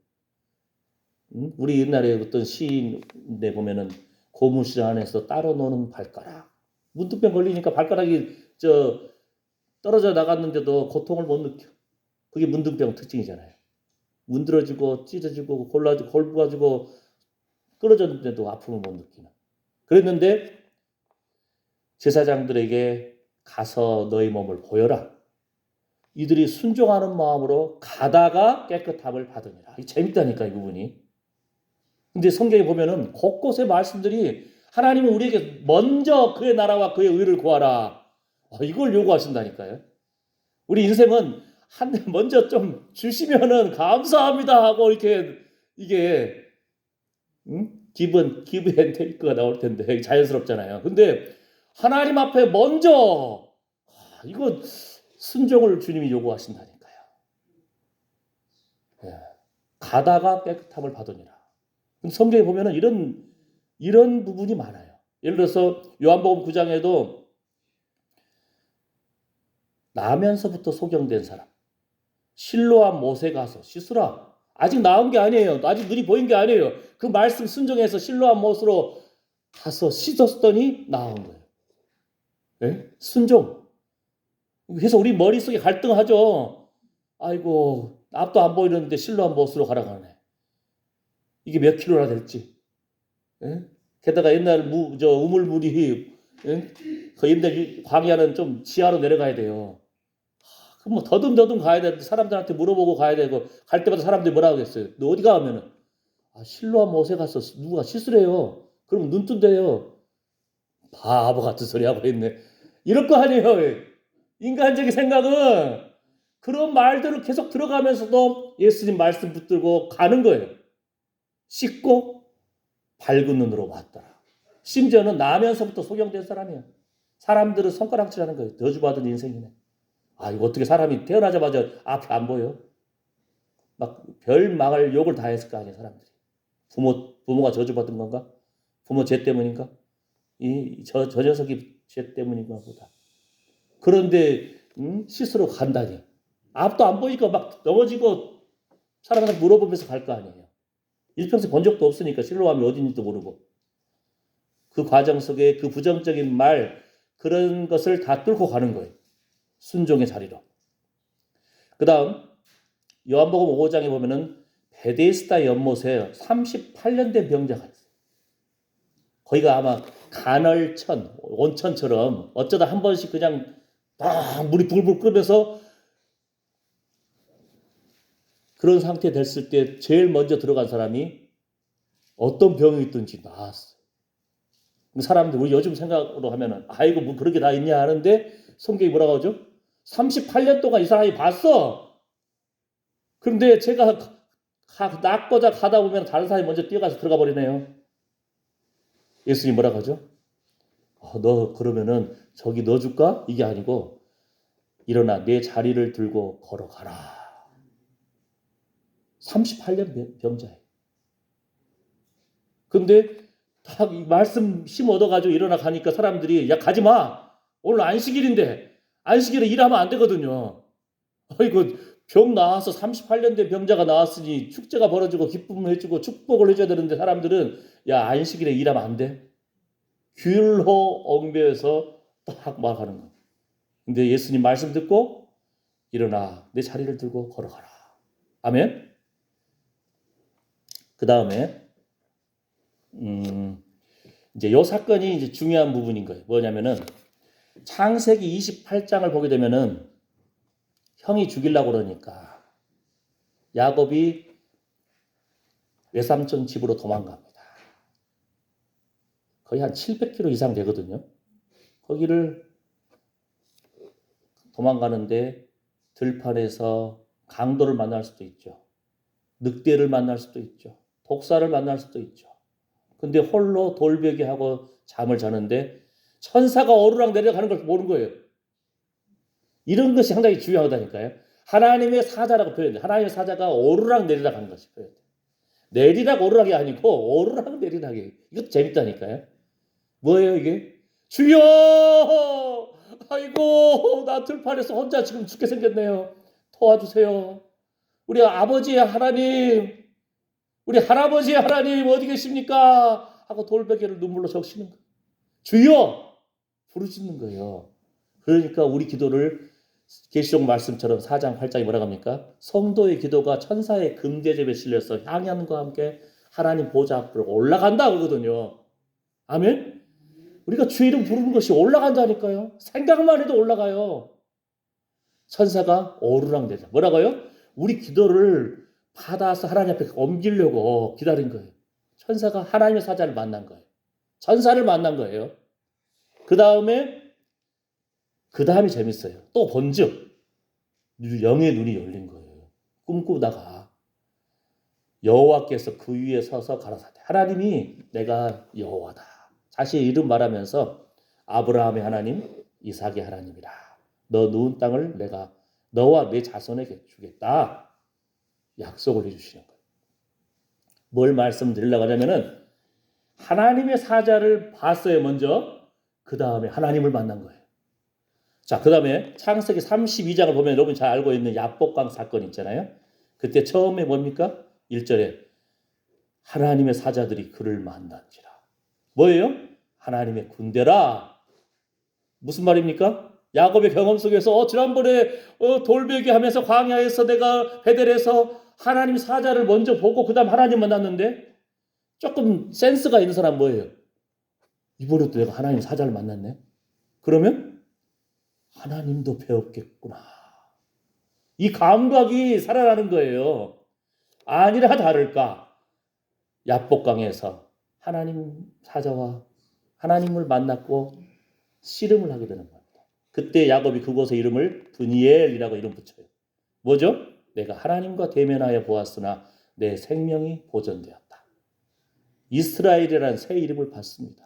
Speaker 1: 우리 옛날에 어떤 시인에 보면은 고무신 안에서 따로 노는 발가락. 문둥병 걸리니까 발가락이 떨어져 나갔는데도 고통을 못 느껴. 그게 문둥병 특징이잖아요. 문드러지고 찢어지고 골부가지고 끊어졌는데도 아픔을 못 느끼는. 그랬는데 제사장들에게 가서 너희 몸을 보여라. 이들이 순종하는 마음으로 가다가 깨끗함을 받으니라. 재밌다니까 이 부분이. 근데 성경에 보면은 곳곳에 말씀들이 하나님은 우리에게 먼저 그의 나라와 그의 의를 구하라. 이걸 요구하신다니까요. 우리 인생은 먼저 좀 주시면은 감사합니다 하고 이렇게 이게 기브 앤 테이크가 나올 텐데 자연스럽잖아요. 근데 하나님 앞에 먼저 이거 순종을 주님이 요구하신다니까요. 예. 가다가 깨끗함을 받으니라. 성경에 보면은 이런 부분이 많아요. 예를 들어서 요한복음 9장에도 나면서부터 소경된 사람, 실로암 못에 가서 씻으라. 아직 나은 게 아니에요. 아직 눈이 보인 게 아니에요. 그 말씀 순종해서 실로암 못으로 가서 씻었더니 나은 거예요. 네? 순종. 그래서 우리 머릿속에 갈등하죠. 아이고 앞도 안 보이는데 실로암 못으로 가라고 하네. 이게 몇 킬로나 될지. 예? 게다가 옛날 우물물이 예? 그 옛날 광야는 좀 지하로 내려가야 돼요. 그럼 뭐 더듬더듬 가야 되는데 사람들한테 물어보고 가야 되고 갈 때마다 사람들이 뭐라 하겠어요? 너 어디 가 하면은 실로암 못에 가서 누가 시술 해요. 그럼 눈 뜬대요. 바보 같은 소리 하고 있네. 이럴 거 아니에요. 인간적인 생각은 그런 말들을 계속 들어가면서도 예수님 말씀 붙들고 가는 거예요. 씻고 밝은 눈으로 봤더라. 심지어는 나면서부터 소경된 사람이야. 사람들은 손가락질하는 거예요. 저주받은 인생이네. 이거 어떻게 사람이 태어나자마자 앞이 안 보여? 막 별 막을 욕을 다 했을 거 아니야, 사람들이. 부모가 저주받은 건가? 부모 죄 때문인가? 저 녀석이 죄 때문인가 보다. 그런데 스스로 간다니. 앞도 안 보니까 막 넘어지고 사람한테 물어보면서 갈 거 아니에요. 일평생 본 적도 없으니까 실로암이 어딘지도 모르고. 그 과정 속에 그 부정적인 말 그런 것을 다 뚫고 가는 거예요. 순종의 자리로. 그 다음 요한복음 5장에 보면은 베데스다 연못에 38년 된 병자가 있어요. 거기가 아마 간헐천, 온천처럼 어쩌다 한 번씩 그냥 딱 물이 불불 끓으면서 그런 상태 됐을 때 제일 먼저 들어간 사람이 어떤 병이 있든지 나았어요. 사람들 우리 요즘 생각으로 하면은 아이고 뭐 그런 게 다 있냐 하는데 성경이 뭐라고 하죠? 38년 동안 이 사람이 봤어. 그런데 제가 낫고자 가다 보면 다른 사람이 먼저 뛰어가서 들어가 버리네요. 예수님 뭐라고 하죠? 너 그러면은 저기 넣어줄까? 이게 아니고 일어나 내 자리를 들고 걸어가라. 38년 병자예요. 근데 딱 이 말씀 힘 얻어가지고 일어나 가니까 사람들이 야 가지 마. 오늘 안식일인데 안식일에 일하면 안 되거든요. 아이고 병 나와서 38년 된 병자가 나왔으니 축제가 벌어지고 기쁨을 해주고 축복을 해줘야 되는데 사람들은 야 안식일에 일하면 안 돼. 귤호 엉배에서 딱 말하는 거. 근데 예수님 말씀 듣고 일어나 내 자리를 들고 걸어가라. 아멘. 그 다음에 이제 요 사건이 이제 중요한 부분인 거예요. 뭐냐면은 창세기 28장을 보게 되면은 형이 죽이려고 그러니까 야곱이 외삼촌 집으로 도망갑니다. 거의 한 700km 이상 되거든요. 거기를 도망가는데 들판에서 강도를 만날 수도 있죠. 늑대를 만날 수도 있죠. 독사를 만날 수도 있죠. 근데 홀로 돌베개 하고 잠을 자는데 천사가 오르락 내려가는 걸 보는 거예요. 이런 것이 상당히 중요하다니까요. 하나님의 사자라고 표현해요. 하나님의 사자가 오르락 내리락 하는 것이 표현돼요. 내리락 오르락이 아니고 오르락 내리락이에요. 이것도 재밌다니까요. 뭐예요 이게? 주여! 아이고 나 들판에서 혼자 지금 죽게 생겼네요. 도와주세요. 우리 아버지의 하나님, 우리 할아버지의 하나님 어디 계십니까? 하고 돌베개를 눈물로 적시는 거예요. 주여! 부르짖는 거예요. 그러니까 우리 기도를 계시록 말씀처럼 4장 8장이 뭐라고 합니까? 성도의 기도가 천사의 금대접에 실려서 향연과 함께 하나님 보좌 앞으로 올라간다 그러거든요. 아멘? 우리가 주의 이름 부르는 것이 올라간다니까요. 생각만 해도 올라가요. 천사가 오르락내리락. 뭐라고요? 우리 기도를 받아서 하나님 앞에 옮기려고 기다린 거예요. 천사가 하나님의 사자를 만난 거예요. 천사를 만난 거예요. 그 다음이 재밌어요. 또 본즉 영의 눈이 열린 거예요. 꿈꾸다가 여호와께서 그 위에 서서 가라사대. 하나님이 내가 여호와다. 자신의 이름 말하면서 아브라함의 하나님, 이삭의 하나님이라. 너 누운 땅을 내가 너와 내 자손에게 주겠다. 약속을 해주시는 거예요. 뭘 말씀드리려고 하냐면은 하나님의 사자를 봤어요 먼저. 그 다음에 하나님을 만난 거예요. 자, 그 다음에 창세기 32장을 보면 여러분이 잘 알고 있는 야복강 사건 있잖아요. 그때 처음에 뭡니까? 1절에 하나님의 사자들이 그를 만난지라. 뭐예요? 하나님의 군대라. 무슨 말입니까? 야곱의 경험 속에서 지난번에 돌베개 하면서 광야에서 내가 베델에서 하나님 사자를 먼저 보고 그 다음 하나님 만났는데 조금 센스가 있는 사람 뭐예요? 이번에도 내가 하나님 사자를 만났네. 그러면 하나님도 배웠겠구나. 이 감각이 살아나는 거예요. 아니라 다를까 야복강에서 하나님 사자와 하나님을 만났고 씨름을 하게 되는 겁니다. 그때 야곱이 그곳의 이름을 브니엘이라고 이름 붙여요. 뭐죠? 내가 하나님과 대면하여 보았으나 내 생명이 보존되었다. 이스라엘이라는 새 이름을 받습니다.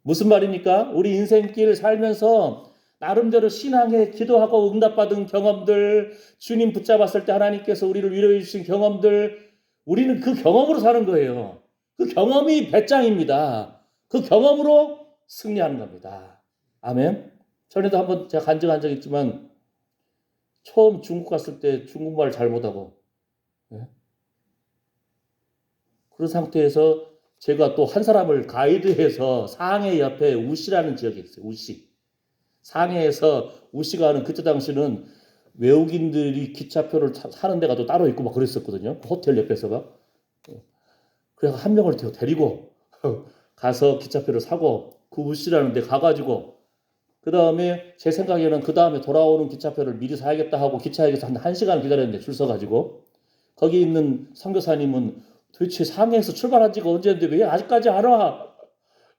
Speaker 1: 무슨 말입니까? 우리 인생길 살면서 나름대로 신앙에 기도하고 응답받은 경험들, 주님 붙잡았을 때 하나님께서 우리를 위로해 주신 경험들, 우리는 그 경험으로 사는 거예요. 그 경험이 배짱입니다. 그 경험으로 승리하는 겁니다. 아멘. 전에도 한번 제가 간증한 적 있지만 처음 중국 갔을 때 중국말 잘 못하고 그런 상태에서 제가 또 한 사람을 가이드해서 상해 옆에 우시라는 지역이 있어요. 우시. 상해에서 우시가 하는 그때 당시는 외국인들이 기차표를 사는 데가 또 따로 있고 막 그랬었거든요. 그 호텔 옆에서가. 그래서 한 명을 데리고 가서 기차표를 사고 그 우시라는 데 가가지고 그 다음에 제 생각에는 그 다음에 돌아오는 기차표를 미리 사야겠다 하고 기차역에서 한 1시간 기다렸는데 줄 서가지고 거기 있는 선교사님은 도대체 상해에서 출발한 지가 언제인데 왜 아직까지 안 와?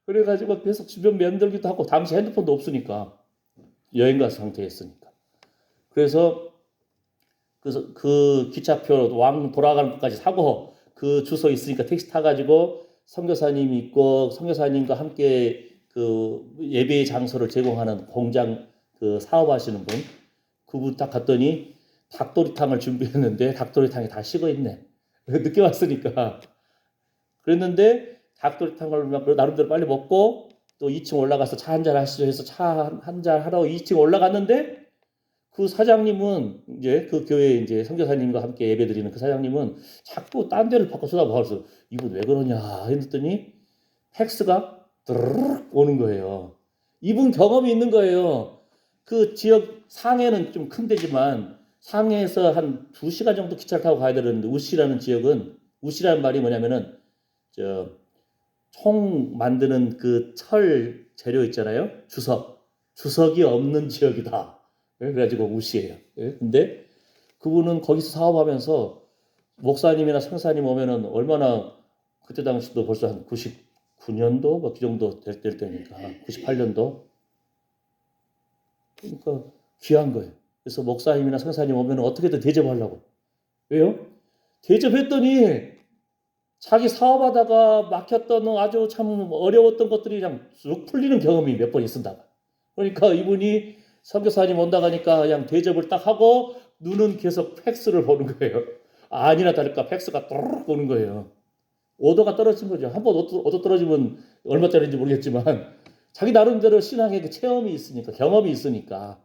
Speaker 1: 그래가지고 계속 주변 면들기도 하고 당시 핸드폰도 없으니까 여행 간 상태였으니까. 그래서 그 기차표 왕 돌아가는 것까지 사고 그 주소 있으니까 택시 타가지고 선교사님이 있고 선교사님과 함께 그 예배의 장소를 제공하는 공장 그 사업하시는 분 그분 딱 갔더니 닭도리탕을 준비했는데 닭도리탕이 다 식어 있네. 늦게 왔으니까. 그랬는데 닭도리탕을 나름대로 빨리 먹고 또 2층 올라가서 차 한잔 하시죠 해서 차 한잔 하러 2층 올라갔는데 그 사장님은 이제 그 교회 이제 선교사님과 함께 예배드리는 그 사장님은 자꾸 딴 데를 바꿔 쳐다봐서 이분 왜 그러냐 했더니 팩스가 드르륵 오는 거예요. 이분 경험이 있는 거예요. 그 지역 상해는 좀 큰 데지만 상해에서 한 2시간 정도 기차를 타고 가야 되는데 우시라는 지역은 우시라는 말이 뭐냐면은 총 만드는 그 철 재료 있잖아요. 주석이 없는 지역이다. 그래가지고 우시예요. 근데 그분은 거기서 사업하면서 목사님이나 성사님 오면은 얼마나 그때 당시도 벌써 한 99년도 뭐 그 정도 될 때니까 98년도 그러니까 귀한 거예요. 그래서 목사님이나 성사님 오면 어떻게든 대접하려고. 왜요? 대접했더니 자기 사업하다가 막혔던 아주 참 어려웠던 것들이 그냥 쭉 풀리는 경험이 몇 번 있습니다. 그러니까 이분이 선교사님 온다 가니까 그냥 대접을 딱 하고 눈은 계속 팩스를 보는 거예요. 아니나 다를까 팩스가 또르륵 오는 거예요. 오더가 떨어진 거죠. 한번 오더 떨어지면 얼마짜리인지 모르겠지만 자기 나름대로 신앙의 그 체험이 있으니까 경험이 있으니까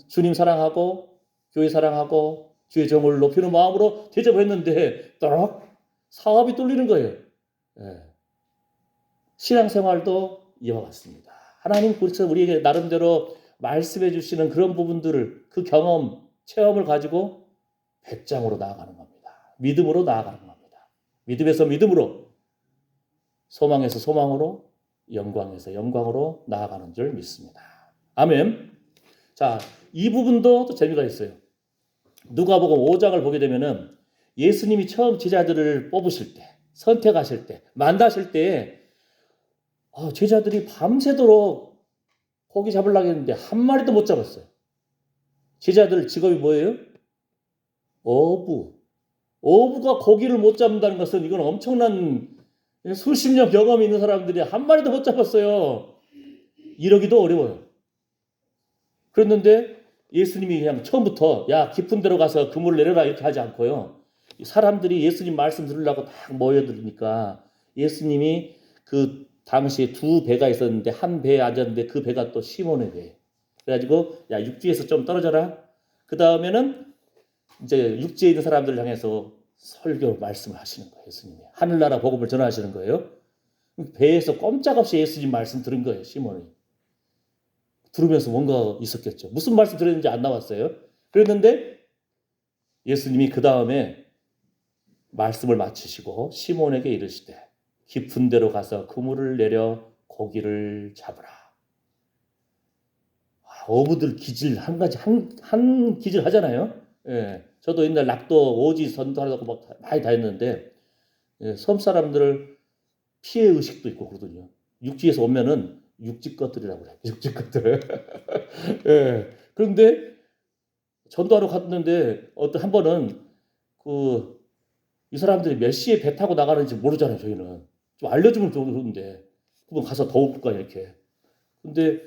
Speaker 1: 주님 사랑하고 교회 사랑하고 주의 정을 높이는 마음으로 대접했는데 또록 사업이 뚫리는 거예요. 신앙생활도 이와 같습니다. 하나님 그래서 우리에게 나름대로 말씀해 주시는 그런 부분들을 그 경험, 체험을 가지고 배짱으로 나아가는 겁니다. 믿음으로 나아가는 겁니다. 믿음에서 믿음으로, 소망에서 소망으로, 영광에서 영광으로 나아가는 줄 믿습니다. 아멘. 자, 이 부분도 또 재미가 있어요. 누가복음 5장을 보게 되면은 예수님이 처음 제자들을 뽑으실 때, 선택하실 때, 만나실 때 제자들이 밤새도록 고기 잡으려고 했는데 한 마리도 못 잡았어요. 제자들 직업이 뭐예요? 어부. 어부가 고기를 못 잡는다는 것은 이건 엄청난 수십 년 경험이 있는 사람들이 한 마리도 못 잡았어요. 이러기도 어려워요. 그랬는데 예수님이 그냥 처음부터 야 깊은 데로 가서 그물을 내려라 이렇게 하지 않고요. 사람들이 예수님 말씀 들으려고 딱 모여들으니까 예수님이 그 당시에 두 배가 있었는데 한 배에 앉았는데 그 배가 또 시몬의 배. 그래가지고 야 육지에서 좀 떨어져라. 그 다음에는 이제 육지에 있는 사람들을 향해서 설교 말씀을 하시는 거예요. 예수님이 하늘나라 복음을 전하시는 거예요. 배에서 꼼짝없이 예수님 말씀 들은 거예요. 시몬이 들으면서 뭔가 있었겠죠. 무슨 말씀 들었는지 안 나왔어요. 그랬는데 예수님이 그 다음에 말씀을 마치시고 시몬에게 이르시되 깊은 데로 가서 그물을 내려 고기를 잡으라. 어부들 기질 한 가지 한 기질 하잖아요. 예. 저도 옛날 낙도 오지 선도하려고 막 많이 다녔는데 예, 섬 사람들을 피해 의식도 있고 그러거든요. 육지에서 오면은 육지 것들이라고 그래. 육지 것들. 예. 그런데 전도하러 갔는데 어떤 한 번은 그 이 사람들이 몇 시에 배 타고 나가는지 모르잖아요. 저희는 좀 알려주면 좋은데 그럼 가서 더울 거 이렇게. 근데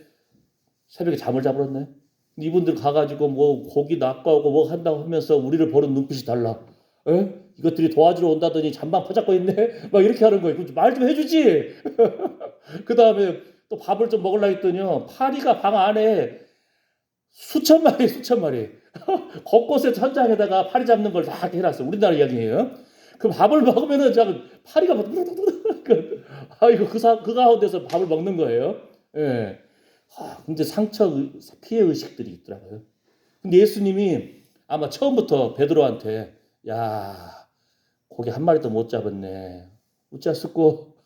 Speaker 1: 새벽에 잠을 자버렸네. 이분들 가가지고 뭐 고기 낚아오고 뭐 한다고 하면서 우리를 보는 눈빛이 달라. 에? 이것들이 도와주러 온다더니 잠만 퍼잡고 있네. 막 이렇게 하는 거예요. 말 좀 해주지. 그 다음에 또 밥을 좀 먹으려 했더니요. 파리가 방 안에 수천 마리. 곳곳에 천장에다가 파리 잡는 걸 다 해놨어. 우리나라 이야기예요. 그 밥을 먹으면은 파리가 막 아이고 그 가운데서 밥을 먹는 거예요. 예. 근데 피해 의식들이 있더라고요. 근데 예수님이 아마 처음부터 베드로한테 야 고기 한 마리도 못 잡았네. 어찌했었고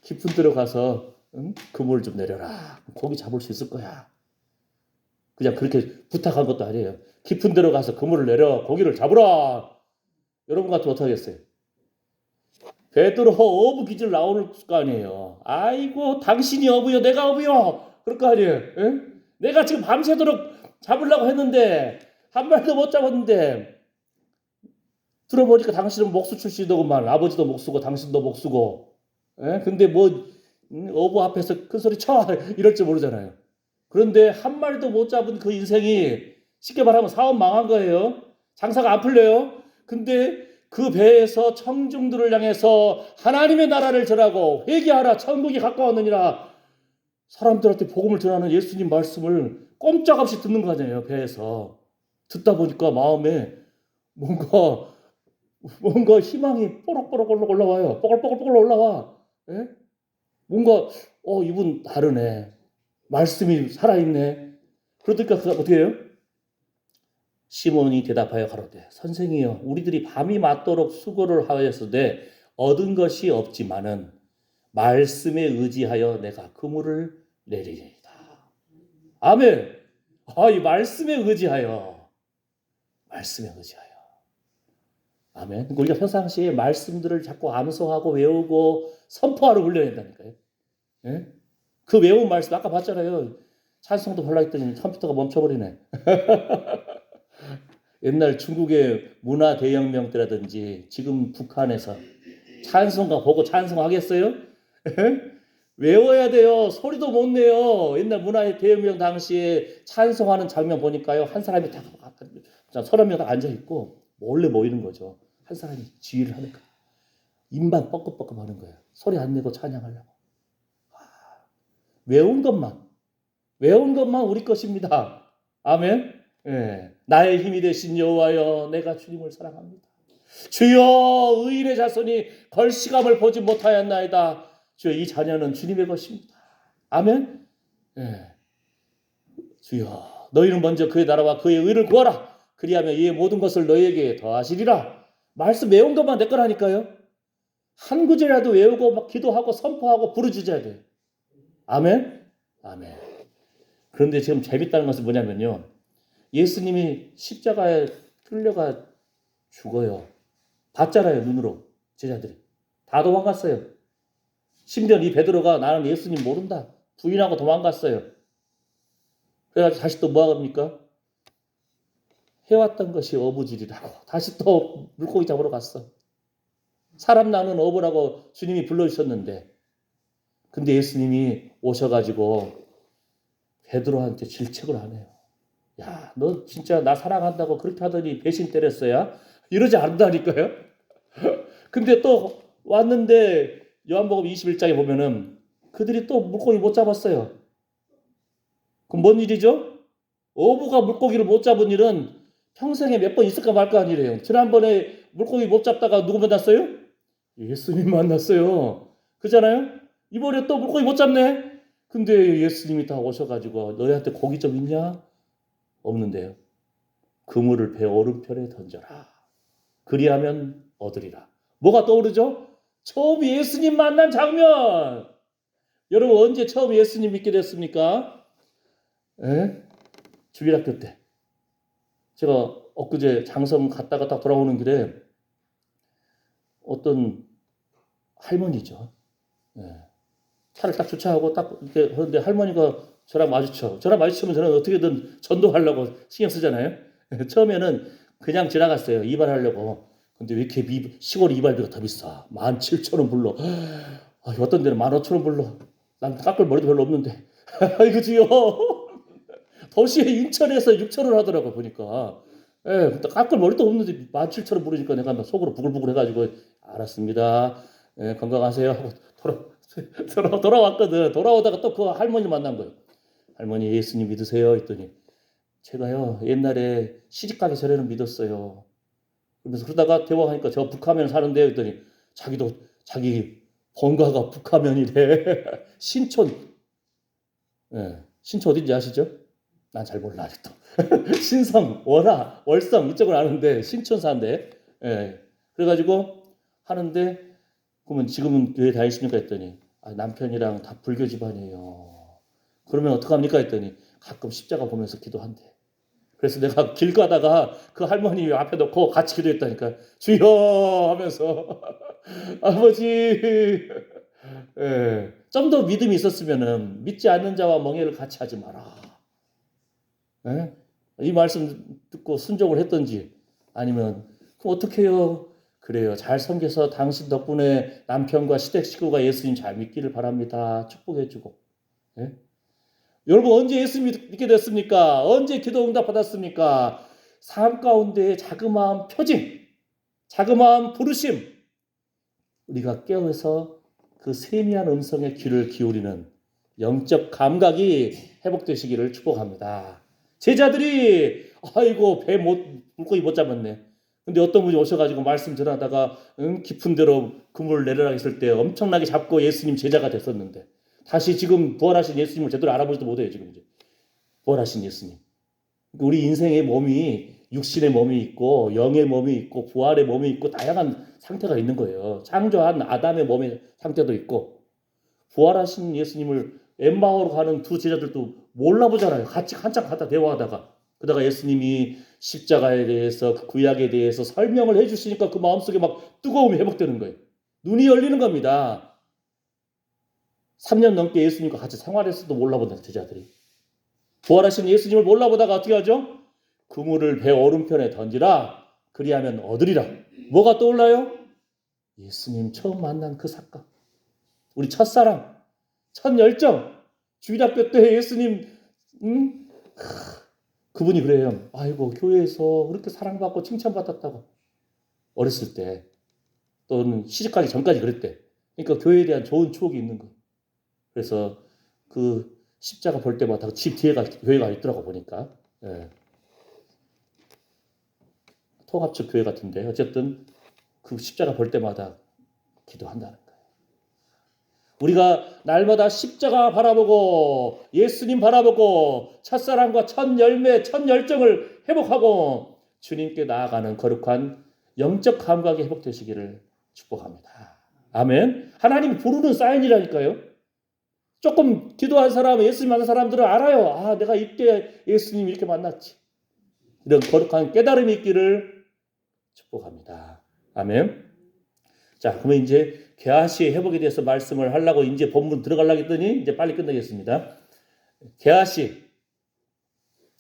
Speaker 1: 깊은 데로 가서 응? 그물 좀 내려라. 고기 잡을 수 있을 거야. 그냥 그렇게 부탁한 것도 아니에요. 깊은 데로 가서 그물을 내려 고기를 잡으라. 여러분 같으면 어떡하겠어요? 베드로 어부 기질 나올 거 아니에요. 아이고 당신이 어부요 내가 어부요. 그럴 거 아니에요. 에? 내가 지금 밤새도록 잡으려고 했는데 한 마리도 못 잡았는데 들어보니까 당신은 목수 출신이더구만. 아버지도 목수고 당신도 목수고. 에? 근데 뭐 어부 앞에서 큰 소리 쳐 이럴 줄 모르잖아요. 그런데 한 마리도 못 잡은 그 인생이 쉽게 말하면 사업 망한 거예요. 장사가 안 풀려요. 근데 그 배에서 청중들을 향해서 하나님의 나라를 전하고 회개하라 천국이 가까웠느니라 사람들한테 복음을 전하는 예수님 말씀을 꼼짝없이 듣는 거 아니에요. 배에서 듣다 보니까 마음에 뭔가 희망이 뽀록뽀록 올라와요. 뽀글뽀글 올라와. 예? 뭔가 이분 다르네. 말씀이 살아있네. 그러니까 그가 어떻게 해요? 시몬이 대답하여 가로되 선생이여 우리들이 밤이 맞도록 수고를 하였으되 얻은 것이 없지만은 말씀에 의지하여 내가 그물을 내리리이다. 아멘. 이 말씀에 의지하여 아멘. 우리가 평상시에 말씀들을 자꾸 암송하고 외우고 선포하러 훈련해야 된다니까요. 예? 그 외운 말씀 아까 봤잖아요. 찬송도 하려 했더니 컴퓨터가 멈춰버리네. 옛날 중국의 문화 대혁명 때라든지 지금 북한에서 찬송가 보고 찬송하겠어요? 외워야 돼요. 소리도 못 내요. 옛날 문화 대혁명 당시에 찬송하는 장면 보니까요. 한 사람이 다 서너 명 다 앉아있고 몰래 모이는 거죠. 한 사람이 지휘를 하니까. 입만 뻐끔뻐끔 하는 거예요. 소리 안 내고 찬양하려고. 외운 것만 우리 것입니다. 아멘. 예. 나의 힘이 되신 여호와여 내가 주님을 사랑합니다. 주여 의인의 자손이 걸시감을 보지 못하였나이다. 주여 이 자녀는 주님의 것입니다. 아멘. 예. 주여 너희는 먼저 그의 나라와 그의 의를 구하라. 그리하면 이의 모든 것을 너희에게 더하시리라. 말씀 외운 것만 내 거라니까요. 한 구절이라도 외우고 막 기도하고 선포하고 부르짖어야 돼요. 아멘. 아멘. 그런데 지금 재밌다는 것은 뭐냐면요. 예수님이 십자가에 끌려가 죽어요. 봤잖아요. 눈으로 제자들이. 다 도망갔어요. 심지어 이 베드로가 나는 예수님 모른다. 부인하고 도망갔어요. 그래가지고 다시 또 뭐 합니까? 해왔던 것이 어부질이라고. 다시 또 물고기 잡으러 갔어. 사람 나는 어부라고 주님이 불러주셨는데 근데 예수님이 오셔가지고 베드로한테 질책을 하네요. 야, 너 진짜 나 사랑한다고 그렇게 하더니 배신 때렸어야? 이러지 않는다니까요. 근데 또 왔는데 요한복음 21장에 보면은 그들이 또 물고기 못 잡았어요. 그럼 뭔 일이죠? 어부가 물고기를 못 잡은 일은 평생에 몇 번 있을까 말까 아니래요. 지난번에 물고기 못 잡다가 누구 만났어요? 예수님 만났어요. 그잖아요? 이번에 또 물고기 못 잡네? 근데 예수님이 다 오셔가지고 너희한테 고기 좀 있냐? 없는데요. 그물을 배 오른편에 던져라. 그리하면 얻으리라. 뭐가 떠오르죠? 처음 예수님 만난 장면. 여러분 언제 처음 예수님 믿게 됐습니까? 예? 주일학교 때 제가 엊그제 장성 갔다가 딱 돌아오는 길에 어떤 할머니죠. 예. 차를 딱 주차하고 딱 이렇게 하는데 할머니가 저랑 마주쳐. 저랑 마주치면 저는 어떻게든 전도하려고 신경 쓰잖아요. 처음에는 그냥 지나갔어요. 이발하려고. 근데 왜 이렇게 시골 이발비가 더 비싸? 17,000원 불러. 어떤 데는 15,000원 불러. 난 깎을 머리도 별로 없는데. 아이고 주여. 도시에 인천에서 6,000원 하더라고 보니까. 예, 근데 깎을 머리도 없는데 17,000원 부르니까 내가 막 속으로 부글부글 해가지고 알았습니다. 예, 건강하세요 하고 돌아왔거든. 돌아오다가 또 그 할머니 만난 거예요. 할머니 예수님 믿으세요? 했더니 제가요 옛날에 시집 가기 전에는 믿었어요. 그러면서 그러다가 대화하니까 저 북하면 사는데 했더니 자기 본가가 북하면이래. 신촌. 예, 신촌 어딘지 아시죠? 난 잘 몰라 아직도. 신성, 월화, 월성 이쪽을 아는데 신촌 사는데. 예. 그래가지고 하는데 그러면 지금은 교회 다니십니까 했더니 남편이랑 다 불교 집안이에요. 그러면 어떡합니까 했더니 가끔 십자가 보면서 기도한대. 그래서 내가 길 가다가 그 할머니 앞에 놓고 같이 기도했다니까. 주여 하면서 아버지. 예. 좀 더 믿음이 있었으면은 믿지 않는 자와 멍에를 같이 하지 마라. 예? 이 말씀 듣고 순종을 했던지 아니면 그럼 어떻게 해요? 그래요. 잘 섬겨서 당신 덕분에 남편과 시댁 식구가 예수님 잘 믿기를 바랍니다. 축복해주고. 예? 여러분 언제 예수 믿게 됐습니까? 언제 기도 응답 받았습니까? 삶 가운데 자그마한 표징, 자그마한 부르심, 우리가 깨어서 그 세미한 음성의 귀를 기울이는 영적 감각이 회복되시기를 축복합니다. 제자들이 아이고 배 물고기 못 잡았네. 근데 어떤 분이 오셔가지고 말씀 전하다가 깊은 데로 그물을 내려라 했을 때 엄청나게 잡고 예수님 제자가 됐었는데 다시 지금 부활하신 예수님을 제대로 알아보지도 못해요 지금 이제 부활하신 예수님. 우리 인생의 몸이 육신의 몸이 있고 영의 몸이 있고 부활의 몸이 있고 다양한 상태가 있는 거예요. 창조한 아담의 몸의 상태도 있고 부활하신 예수님을 엠마오로 가는 두 제자들도 몰라보잖아요. 같이 한참 갔다 대화하다가 그러다가 예수님이 십자가에 대해서 구약에 대해서 설명을 해주시니까 그 마음속에 막 뜨거움이 회복되는 거예요. 눈이 열리는 겁니다. 3년 넘게 예수님과 같이 생활했어도 몰라보는 제자들이 부활하신 예수님을 몰라보다가 어떻게 하죠? 그물을 배 오른편에 던지라 그리하면 얻으리라. 뭐가 떠올라요? 예수님 처음 만난 그 사건, 우리 첫사랑, 첫 열정, 주일학교 때 예수님 그분이 그래요. 아이고 교회에서 그렇게 사랑받고 칭찬받았다고 어렸을 때 또는 시집가기 전까지 그랬대. 그러니까 교회에 대한 좋은 추억이 있는 거예요. 그래서 그 십자가 볼 때마다 집 뒤에 교회가 있더라고 보니까. 예. 통합적 교회 같은데 어쨌든 그 십자가 볼 때마다 기도한다는 거예요. 우리가 날마다 십자가 바라보고 예수님 바라보고 첫사랑과 첫 열매, 첫 열정을 회복하고 주님께 나아가는 거룩한 영적 감각이 회복되시기를 축복합니다. 아멘. 하나님이 부르는 사인이라니까요. 조금 기도한 사람, 예수님 만난 사람들은 알아요. 아, 내가 이때 예수님 이렇게 만났지. 이런 거룩한 깨달음이 있기를 축복합니다. 아멘. 자, 그러면 이제 게하시의 회복에 대해서 말씀을 하려고 이제 본문 들어가려고 했더니 이제 빨리 끝내겠습니다. 게하시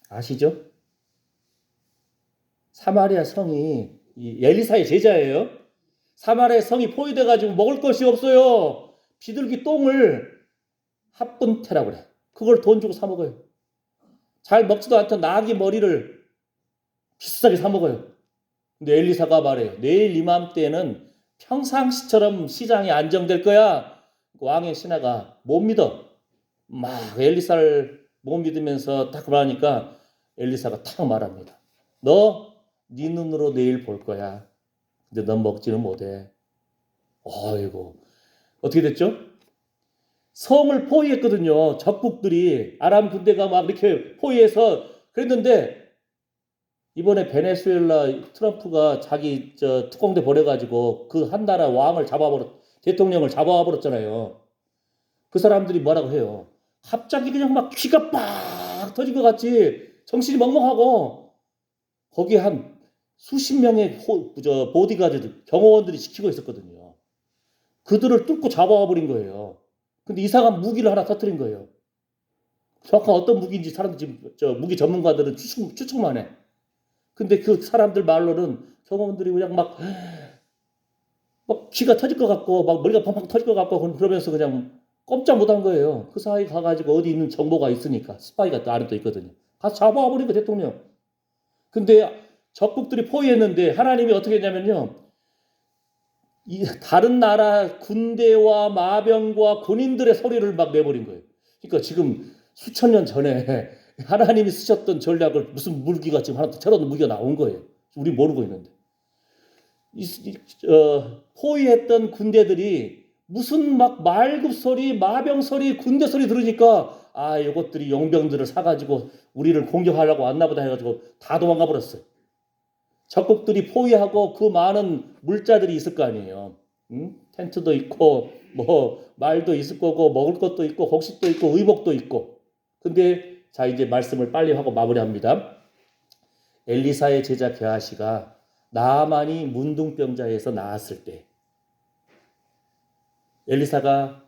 Speaker 1: 아시죠? 사마리아 성이 엘리사의 제자예요. 사마리아 성이 포위돼 가지고 먹을 것이 없어요. 비둘기 똥을 합분태라고 그래. 그걸 돈 주고 사 먹어요. 잘 먹지도 않던 나귀 머리를 비싸게 사 먹어요. 근데 엘리사가 말해요. 내일 이맘때는 평상시처럼 시장이 안정될 거야. 왕의 신하가 못 믿어. 막 엘리사를 못 믿으면서 딱 그러니까 엘리사가 탁 말합니다. 너 네 눈으로 내일 볼 거야. 근데 넌 먹지는 못해. 어이고 어떻게 됐죠? 성을 포위했거든요. 적국들이 아람 군대가 막 이렇게 포위해서 그랬는데 이번에 베네수엘라 트럼프가 자기 특공대 보내가지고 그 한 나라 왕을 대통령을 잡아버렸잖아요. 그 사람들이 뭐라고 해요? 갑자기 그냥 막 귀가 팍 터진 것 같이 정신이 멍멍하고 거기에 한 수십 명의 보디가드들, 경호원들이 지키고 있었거든요. 그들을 뚫고 잡아와 버린 거예요. 근데 이상한 무기를 하나 터뜨린 거예요. 정확한 어떤 무기인지 사람들 지금 무기 전문가들은 추측만 해. 근데 그 사람들 말로는 경호원들이 그냥 막 귀가 터질 것 같고 막 머리가 펑펑 터질 것 같고 그러면서 그냥 꼼짝 못한 거예요. 그 사이 가가지고 어디 있는 정보가 있으니까 스파이가 또 안에 또 있거든요. 가서 잡아와 버린 거 대통령. 근데 적국들이 포위했는데 하나님이 어떻게 했냐면요. 이 다른 나라 군대와 마병과 군인들의 소리를 막 내버린 거예요. 그러니까 지금 수천 년 전에 하나님이 쓰셨던 전략을 무슨 무기가 지금 하나 새로운 무기가 나온 거예요. 우리 모르고 있는데. 포위했던 군대들이 무슨 막 말급 소리, 마병 소리, 군대 소리 들으니까 이것들이 용병들을 사가지고 우리를 공격하려고 왔나 보다 해가지고 다 도망가 버렸어요. 적국들이 포위하고 그 많은 물자들이 있을 거 아니에요. 응? 텐트도 있고 뭐 말도 있을 거고 먹을 것도 있고 곡식도 있고 의복도 있고. 근데 자 이제 말씀을 빨리 하고 마무리합니다. 엘리사의 제자 게하시가 나아만이 문둥병자에서 나았을 때 엘리사가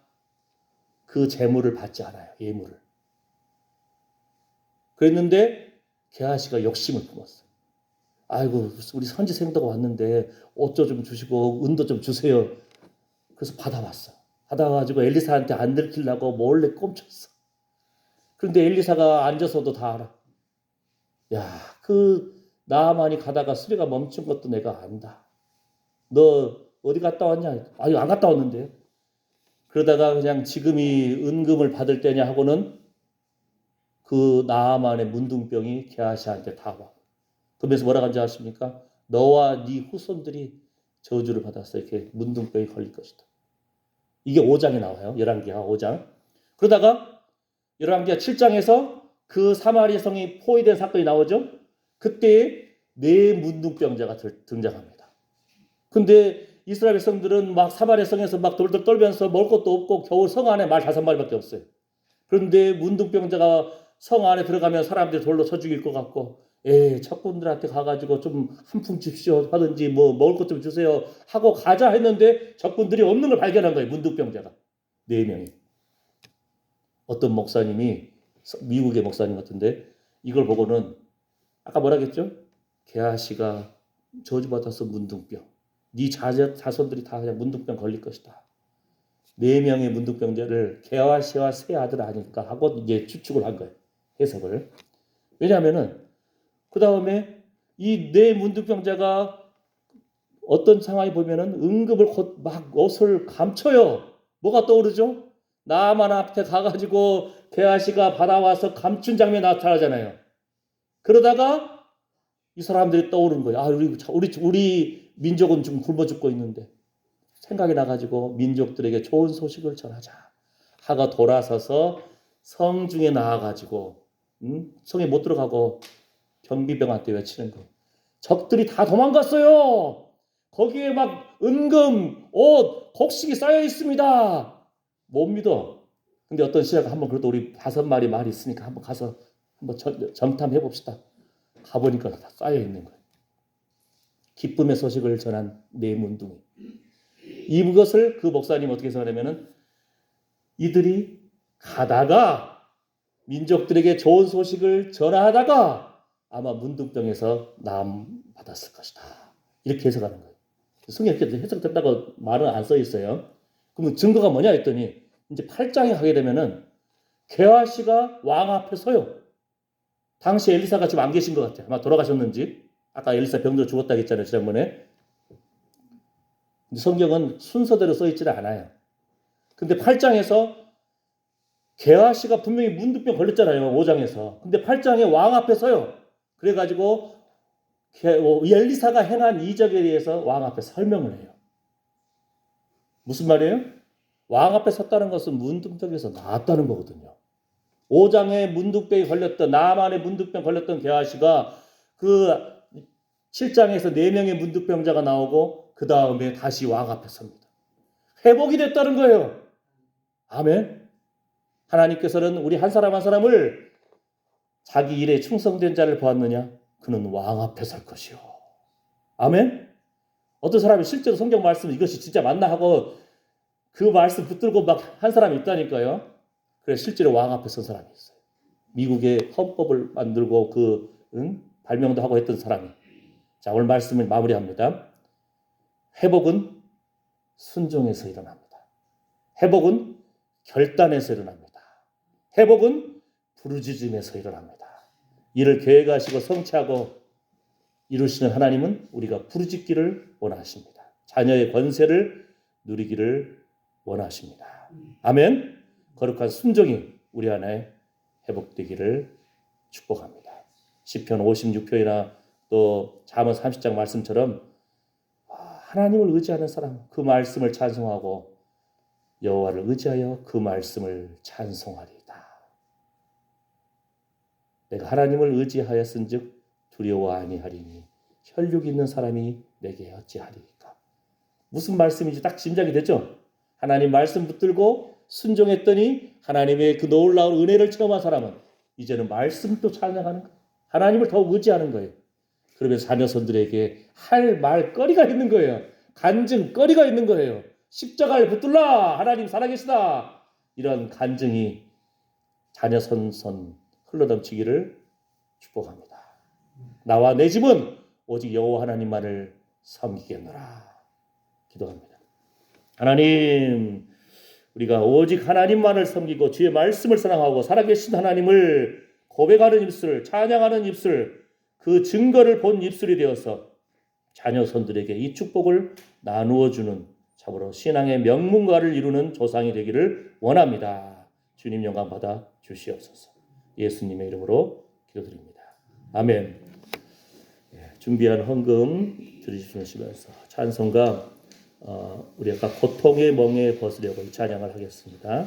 Speaker 1: 그 재물을 받지 않아요. 예물을. 그랬는데 게하시가 욕심을 품었어요. 아이고 우리 선지생도가 왔는데 옷 좀 주시고 은도 좀 주세요. 그래서 받아왔어. 받아가지고 엘리사한테 안 들키려고 몰래 꼼쳤어. 그런데 엘리사가 앉아서도 다 알아. 야, 그 나아만이 가다가 수레가 멈춘 것도 내가 안다. 너 어디 갔다 왔냐? 아니 안 갔다 왔는데. 그러다가 그냥 지금이 은금을 받을 때냐 하고는 그 나아만의 문둥병이 게하시한테 다 와. 그러면서 뭐라고 하는지 아십니까? 너와 네 후손들이 저주를 받았어. 이렇게 문둥병이 걸릴 것이다. 이게 5장에 나와요. 열왕기하 5장. 그러다가 열왕기하 7장에서 그 사마리아 성이 포위된 사건이 나오죠. 그때 네 문둥병자가 등장합니다. 근데 이스라엘 백성들은 막 사마리아 성에서 막 돌돌 떨면서 먹을 것도 없고 겨우 성 안에 말 5마리밖에 없어요. 그런데 문둥병자가 성 안에 들어가면 사람들이 돌로 쳐 죽일 것 같고 적군들한테 가가지고 좀 한 푼 줍시오 하든지 뭐 먹을 것 좀 주세요 하고 가자 했는데 적군들이 없는 걸 발견한 거예요. 문둥병자가 4명이. 어떤 목사님이 미국의 목사님 같은데 이걸 보고는 아까 뭐라 했죠? 게하시가 저주받아서 문둥병. 네 자손들이 다 그냥 문둥병 걸릴 것이다. 4명의 문둥병자를 게하시와 세 아들 아닐까 하고 이제 추측을 한 거예요. 해석을. 왜냐하면은 그 다음에 이 네 문둥병자가 어떤 상황이 보면은 응급을 곧 막 옷을 감춰요. 뭐가 떠오르죠? 나아만 앞에 가가지고 게하시가 받아와서 감춘 장면이 나타나잖아요. 그러다가 이 사람들이 떠오르는 거예요. 우리 민족은 좀 굶어 죽고 있는데 생각이 나가지고 민족들에게 좋은 소식을 전하자. 하가 돌아서서 성 중에 나와가지고 성에 못 들어가고 경비병한테 외치는 거예요. 적들이 다 도망갔어요. 거기에 막 은금, 옷, 곡식이 쌓여 있습니다. 못 믿어. 근데 어떤 시자가 한번 그래도 우리 5마리 말이 있으니까 한번 가서 한번 정탐해 봅시다. 가보니까 다 쌓여 있는 거예요. 기쁨의 소식을 전한 네 문둥이. 이것을 그 목사님 어떻게 생각하냐면은 이들이 가다가 민족들에게 좋은 소식을 전하다가 아마 문둥병에서 남 받았을 것이다. 이렇게 해석하는 거예요. 성경에 이렇게 해석됐다고 말은 안 써 있어요. 그러면 증거가 뭐냐 했더니 이제 8장에 가게 되면은 게하시가 왕 앞에 서요. 당시 엘리사가 지금 안 계신 것 같아요. 아마 돌아가셨는지. 아까 엘리사 병들어 죽었다고 했잖아요. 지난번에. 성경은 순서대로 써 있지는 않아요. 근데 8장에서 게하시가 분명히 문둥병 걸렸잖아요. 5장에서. 근데 8장에 왕 앞에 서요. 그래가지고 엘리사가 행한 이적에 대해서 왕 앞에 설명을 해요. 무슨 말이에요? 왕 앞에 섰다는 것은 문둥병에서 나았다는 거거든요. 5장에 문둥병이 걸렸던 나만의 문둥병 걸렸던 게하시가 그 7장에서 4명의 문둥병자가 나오고 그 다음에 다시 왕 앞에 섭니다. 회복이 됐다는 거예요. 아멘. 하나님께서는 우리 한 사람 한 사람을 자기 일에 충성된 자를 보았느냐? 그는 왕 앞에 설 것이요. 아멘? 어떤 사람이 실제로 성경 말씀 이것이 진짜 맞나 하고 그 말씀 붙들고 막 한 사람이 있다니까요. 그래서 실제로 왕 앞에 선 사람이 있어요. 미국의 헌법을 만들고 발명도 하고 했던 사람이. 자, 오늘 말씀을 마무리합니다. 회복은 순종에서 일어납니다. 회복은 결단에서 일어납니다. 회복은 부르짖음에서 일어납니다. 이를 계획하시고 성취하고 이루시는 하나님은 우리가 부르짖기를 원하십니다. 자녀의 권세를 누리기를 원하십니다. 아멘. 거룩한 순종이 우리 안에 회복되기를 축복합니다. 시편 56편이나 또 잠언 30장 말씀처럼 하나님을 의지하는 사람 그 말씀을 찬송하고 여호와를 의지하여 그 말씀을 찬송하리이다. 내가 하나님을 의지하였은즉 두려워 아니하리니 혈육 있는 사람이 내게 어찌하리이까. 무슨 말씀인지 딱 짐작이 되죠? 하나님 말씀 붙들고 순종했더니 하나님의 그 놀라운 은혜를 체험한 사람은 이제는 말씀도 찬양하는 거예요. 하나님을 더욱 의지하는 거예요. 그러면서 자녀손들에게 할 말거리가 있는 거예요. 간증거리가 있는 거예요. 십자가를 붙들라 하나님 살아계시다. 이런 간증이 자녀손 흘러넘치기를 축복합니다. 나와 내 집은 오직 여호와 하나님만을 섬기겠노라. 기도합니다. 하나님, 우리가 오직 하나님만을 섬기고 주의 말씀을 사랑하고 살아계신 하나님을 고백하는 입술, 찬양하는 입술, 그 증거를 본 입술이 되어서 자녀손들에게 이 축복을 나누어주는 참으로 신앙의 명문가를 이루는 조상이 되기를 원합니다. 주님 영광 받아 주시옵소서. 예수님의 이름으로 기도드립니다. 아멘. 준비한 헌금 들으시면서 찬송가 우리 아까 고통의 멍에 벗으려고 이 찬양을 하겠습니다.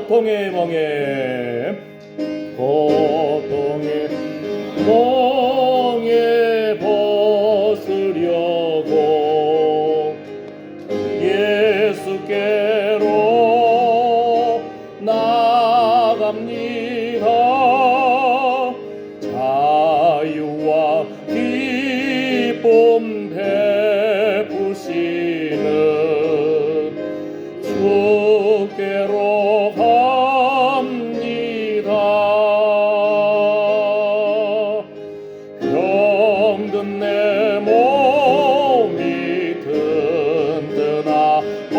Speaker 1: 고통의 멍에 벗으려고 예수께로 나갑니다. 자유와 기쁨 베푸시는 주께로 갑니다. 병든 내 몸이 든든하고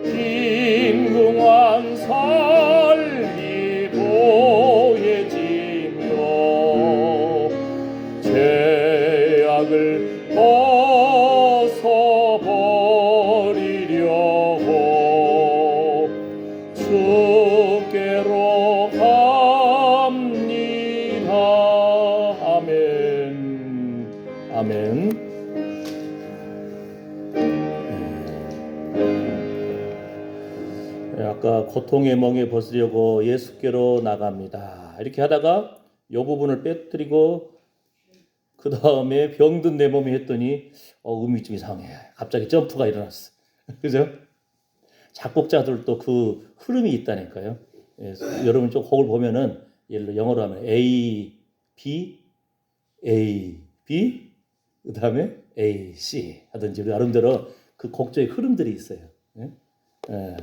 Speaker 1: 빈궁한 삶이 보여지며 죄악을 벗어버리려고 주께로 갑니다. 아멘. 아멘. 아까 고통의 멍에 벗으려고 예수께로 나갑니다. 이렇게 하다가 이 부분을 빼뜨리고 그 다음에 병든 내 몸이 했더니 음이 좀 이상해. 갑자기 점프가 일어났어. 그죠? 작곡자들도 그 흐름이 있다니까요. 예, 여러분 좀 곡을 보면은 예를 들어 영어로 하면 A, B, A, B, 그 다음에 A, C 하든지 나름대로 그 곡조의 흐름들이 있어요. 예? 예.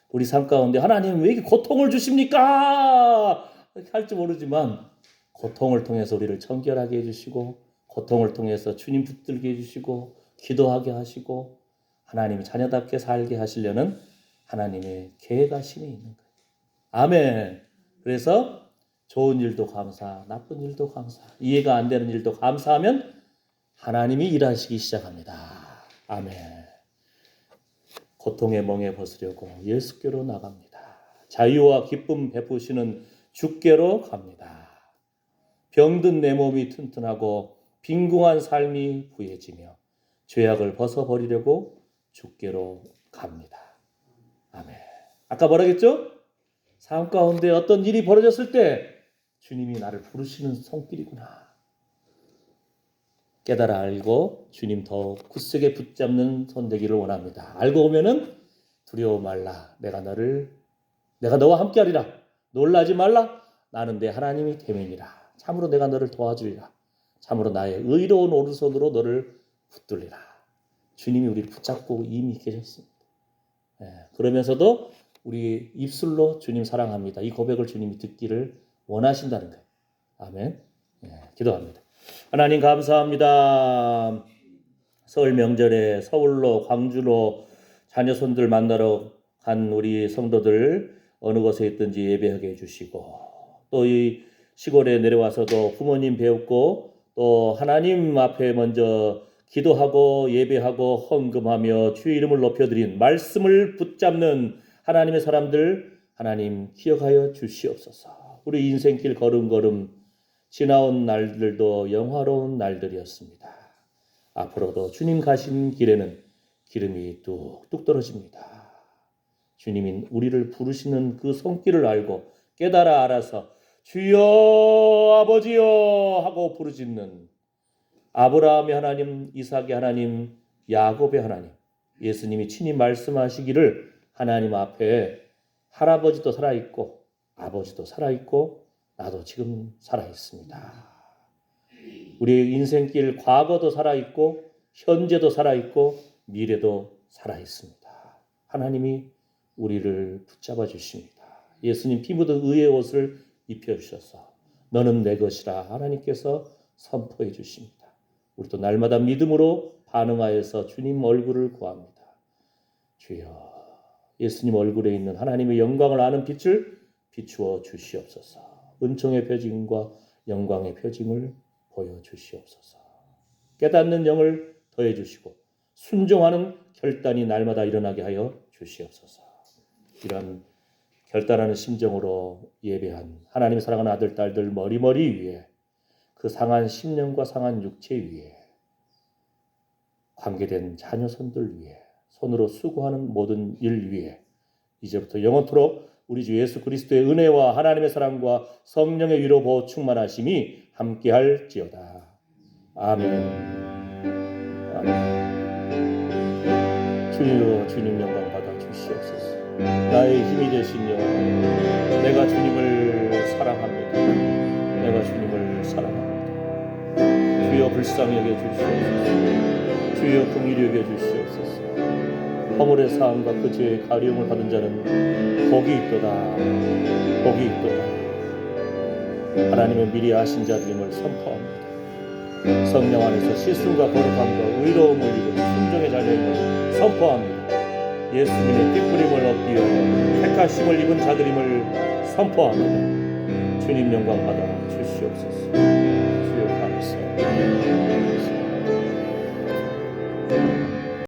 Speaker 1: 우리 삶 가운데 하나님 왜 이렇게 고통을 주십니까? 할지 모르지만 고통을 통해서 우리를 청결하게 해주시고 고통을 통해서 주님 붙들게 해주시고 기도하게 하시고 하나님이 자녀답게 살게 하시려는 하나님의 계획하심이 있는 거예요. 아멘. 그래서 좋은 일도 감사, 나쁜 일도 감사, 이해가 안 되는 일도 감사하면 하나님이 일하시기 시작합니다. 아멘. 고통의 멍에 벗으려고 예수께로 나갑니다. 자유와 기쁨 베푸시는 주께로 갑니다. 병든 내 몸이 튼튼하고 빈궁한 삶이 부해지며 죄악을 벗어버리려고 주께로 갑니다. 아멘. 아까 뭐라 했죠? 삶 가운데 어떤 일이 벌어졌을 때 주님이 나를 부르시는 손길이구나. 깨달아 알고 주님 더 굳세게 붙잡는 손 되기를 원합니다. 알고 오면은 두려워 말라. 내가 너와 함께하리라. 놀라지 말라. 나는 내 하나님이 됨이니라. 참으로 내가 너를 도와주리라. 참으로 나의 의로운 오른손으로 너를 붙들리라. 주님이 우리를 붙잡고 이미 계셨습니다. 그러면서도 우리 입술로 주님 사랑합니다. 이 고백을 주님이 듣기를 원하신다는 거예요. 아멘. 기도합니다. 하나님 감사합니다. 설 명절에 서울로 광주로 자녀 손들 만나러 간 우리 성도들 어느 곳에 있든지 예배하게 해주시고 또 이 시골에 내려와서도 부모님 배웠고 또 하나님 앞에 먼저 기도하고 예배하고 헌금하며 주의 이름을 높여드린 말씀을 붙잡는 하나님의 사람들 하나님 기억하여 주시옵소서. 우리 인생길 걸음걸음 지나온 날들도 영화로운 날들이었습니다. 앞으로도 주님 가신 길에는 기름이 뚝뚝 떨어집니다. 주님이 우리를 부르시는 그 손길을 알고 깨달아 알아서 주여 아버지여 하고 부르짖는 아브라함의 하나님, 이삭의 하나님, 야곱의 하나님, 예수님이 친히 말씀하시기를 하나님 앞에 할아버지도 살아있고 아버지도 살아있고 나도 지금 살아있습니다. 우리의 인생길 과거도 살아있고 현재도 살아있고 미래도 살아있습니다. 하나님이 우리를 붙잡아 주십니다. 예수님 피 묻은 의의 옷을 입혀주셔서 너는 내 것이라 하나님께서 선포해 주십니다. 우리도 날마다 믿음으로 반응하여서 주님 얼굴을 구합니다. 주여 예수님 얼굴에 있는 하나님의 영광을 아는 빛을 비추어 주시옵소서. 은총의 표징과 영광의 표징을 보여주시옵소서. 깨닫는 영을 더해 주시고 순종하는 결단이 날마다 일어나게 하여 주시옵소서. 이런 결단하는 심정으로 예배한 하나님의 사랑하는 아들 딸들 머리머리 위에 그 상한 심령과 상한 육체 위에 관계된 자녀 손들 위에 손으로 수고하는 모든 일 위에 이제부터 영원토록 우리 주 예수 그리스도의 은혜와 하나님의 사랑과 성령의 위로 보호 충만하심이 함께할지어다. 아멘. 아멘. 주여 주님 영광 받아 주시옵소서. 나의 힘이 되신 영 내가 주님을 사랑합니다. 내가 주님을 사랑합니다. 주여 불쌍히 여겨 주시옵소서. 주여 긍휼히 여겨 주시옵소서. 허물의 사함과 그 죄의 가리움을 받은 자는 복이 있도다. 복이 있도다. 하나님의 미리 아신 자들임을 선포합니다. 성령 안에서 시순과 거룩함과 의로움을 입은 순종의 자녀임을 선포합니다. 예수님의 띠뿌림을 얻기 위하여 택하심을 입은 자들임을 선포합니다. 주님 영광 받아 주시옵소서. 주여 감사합니다.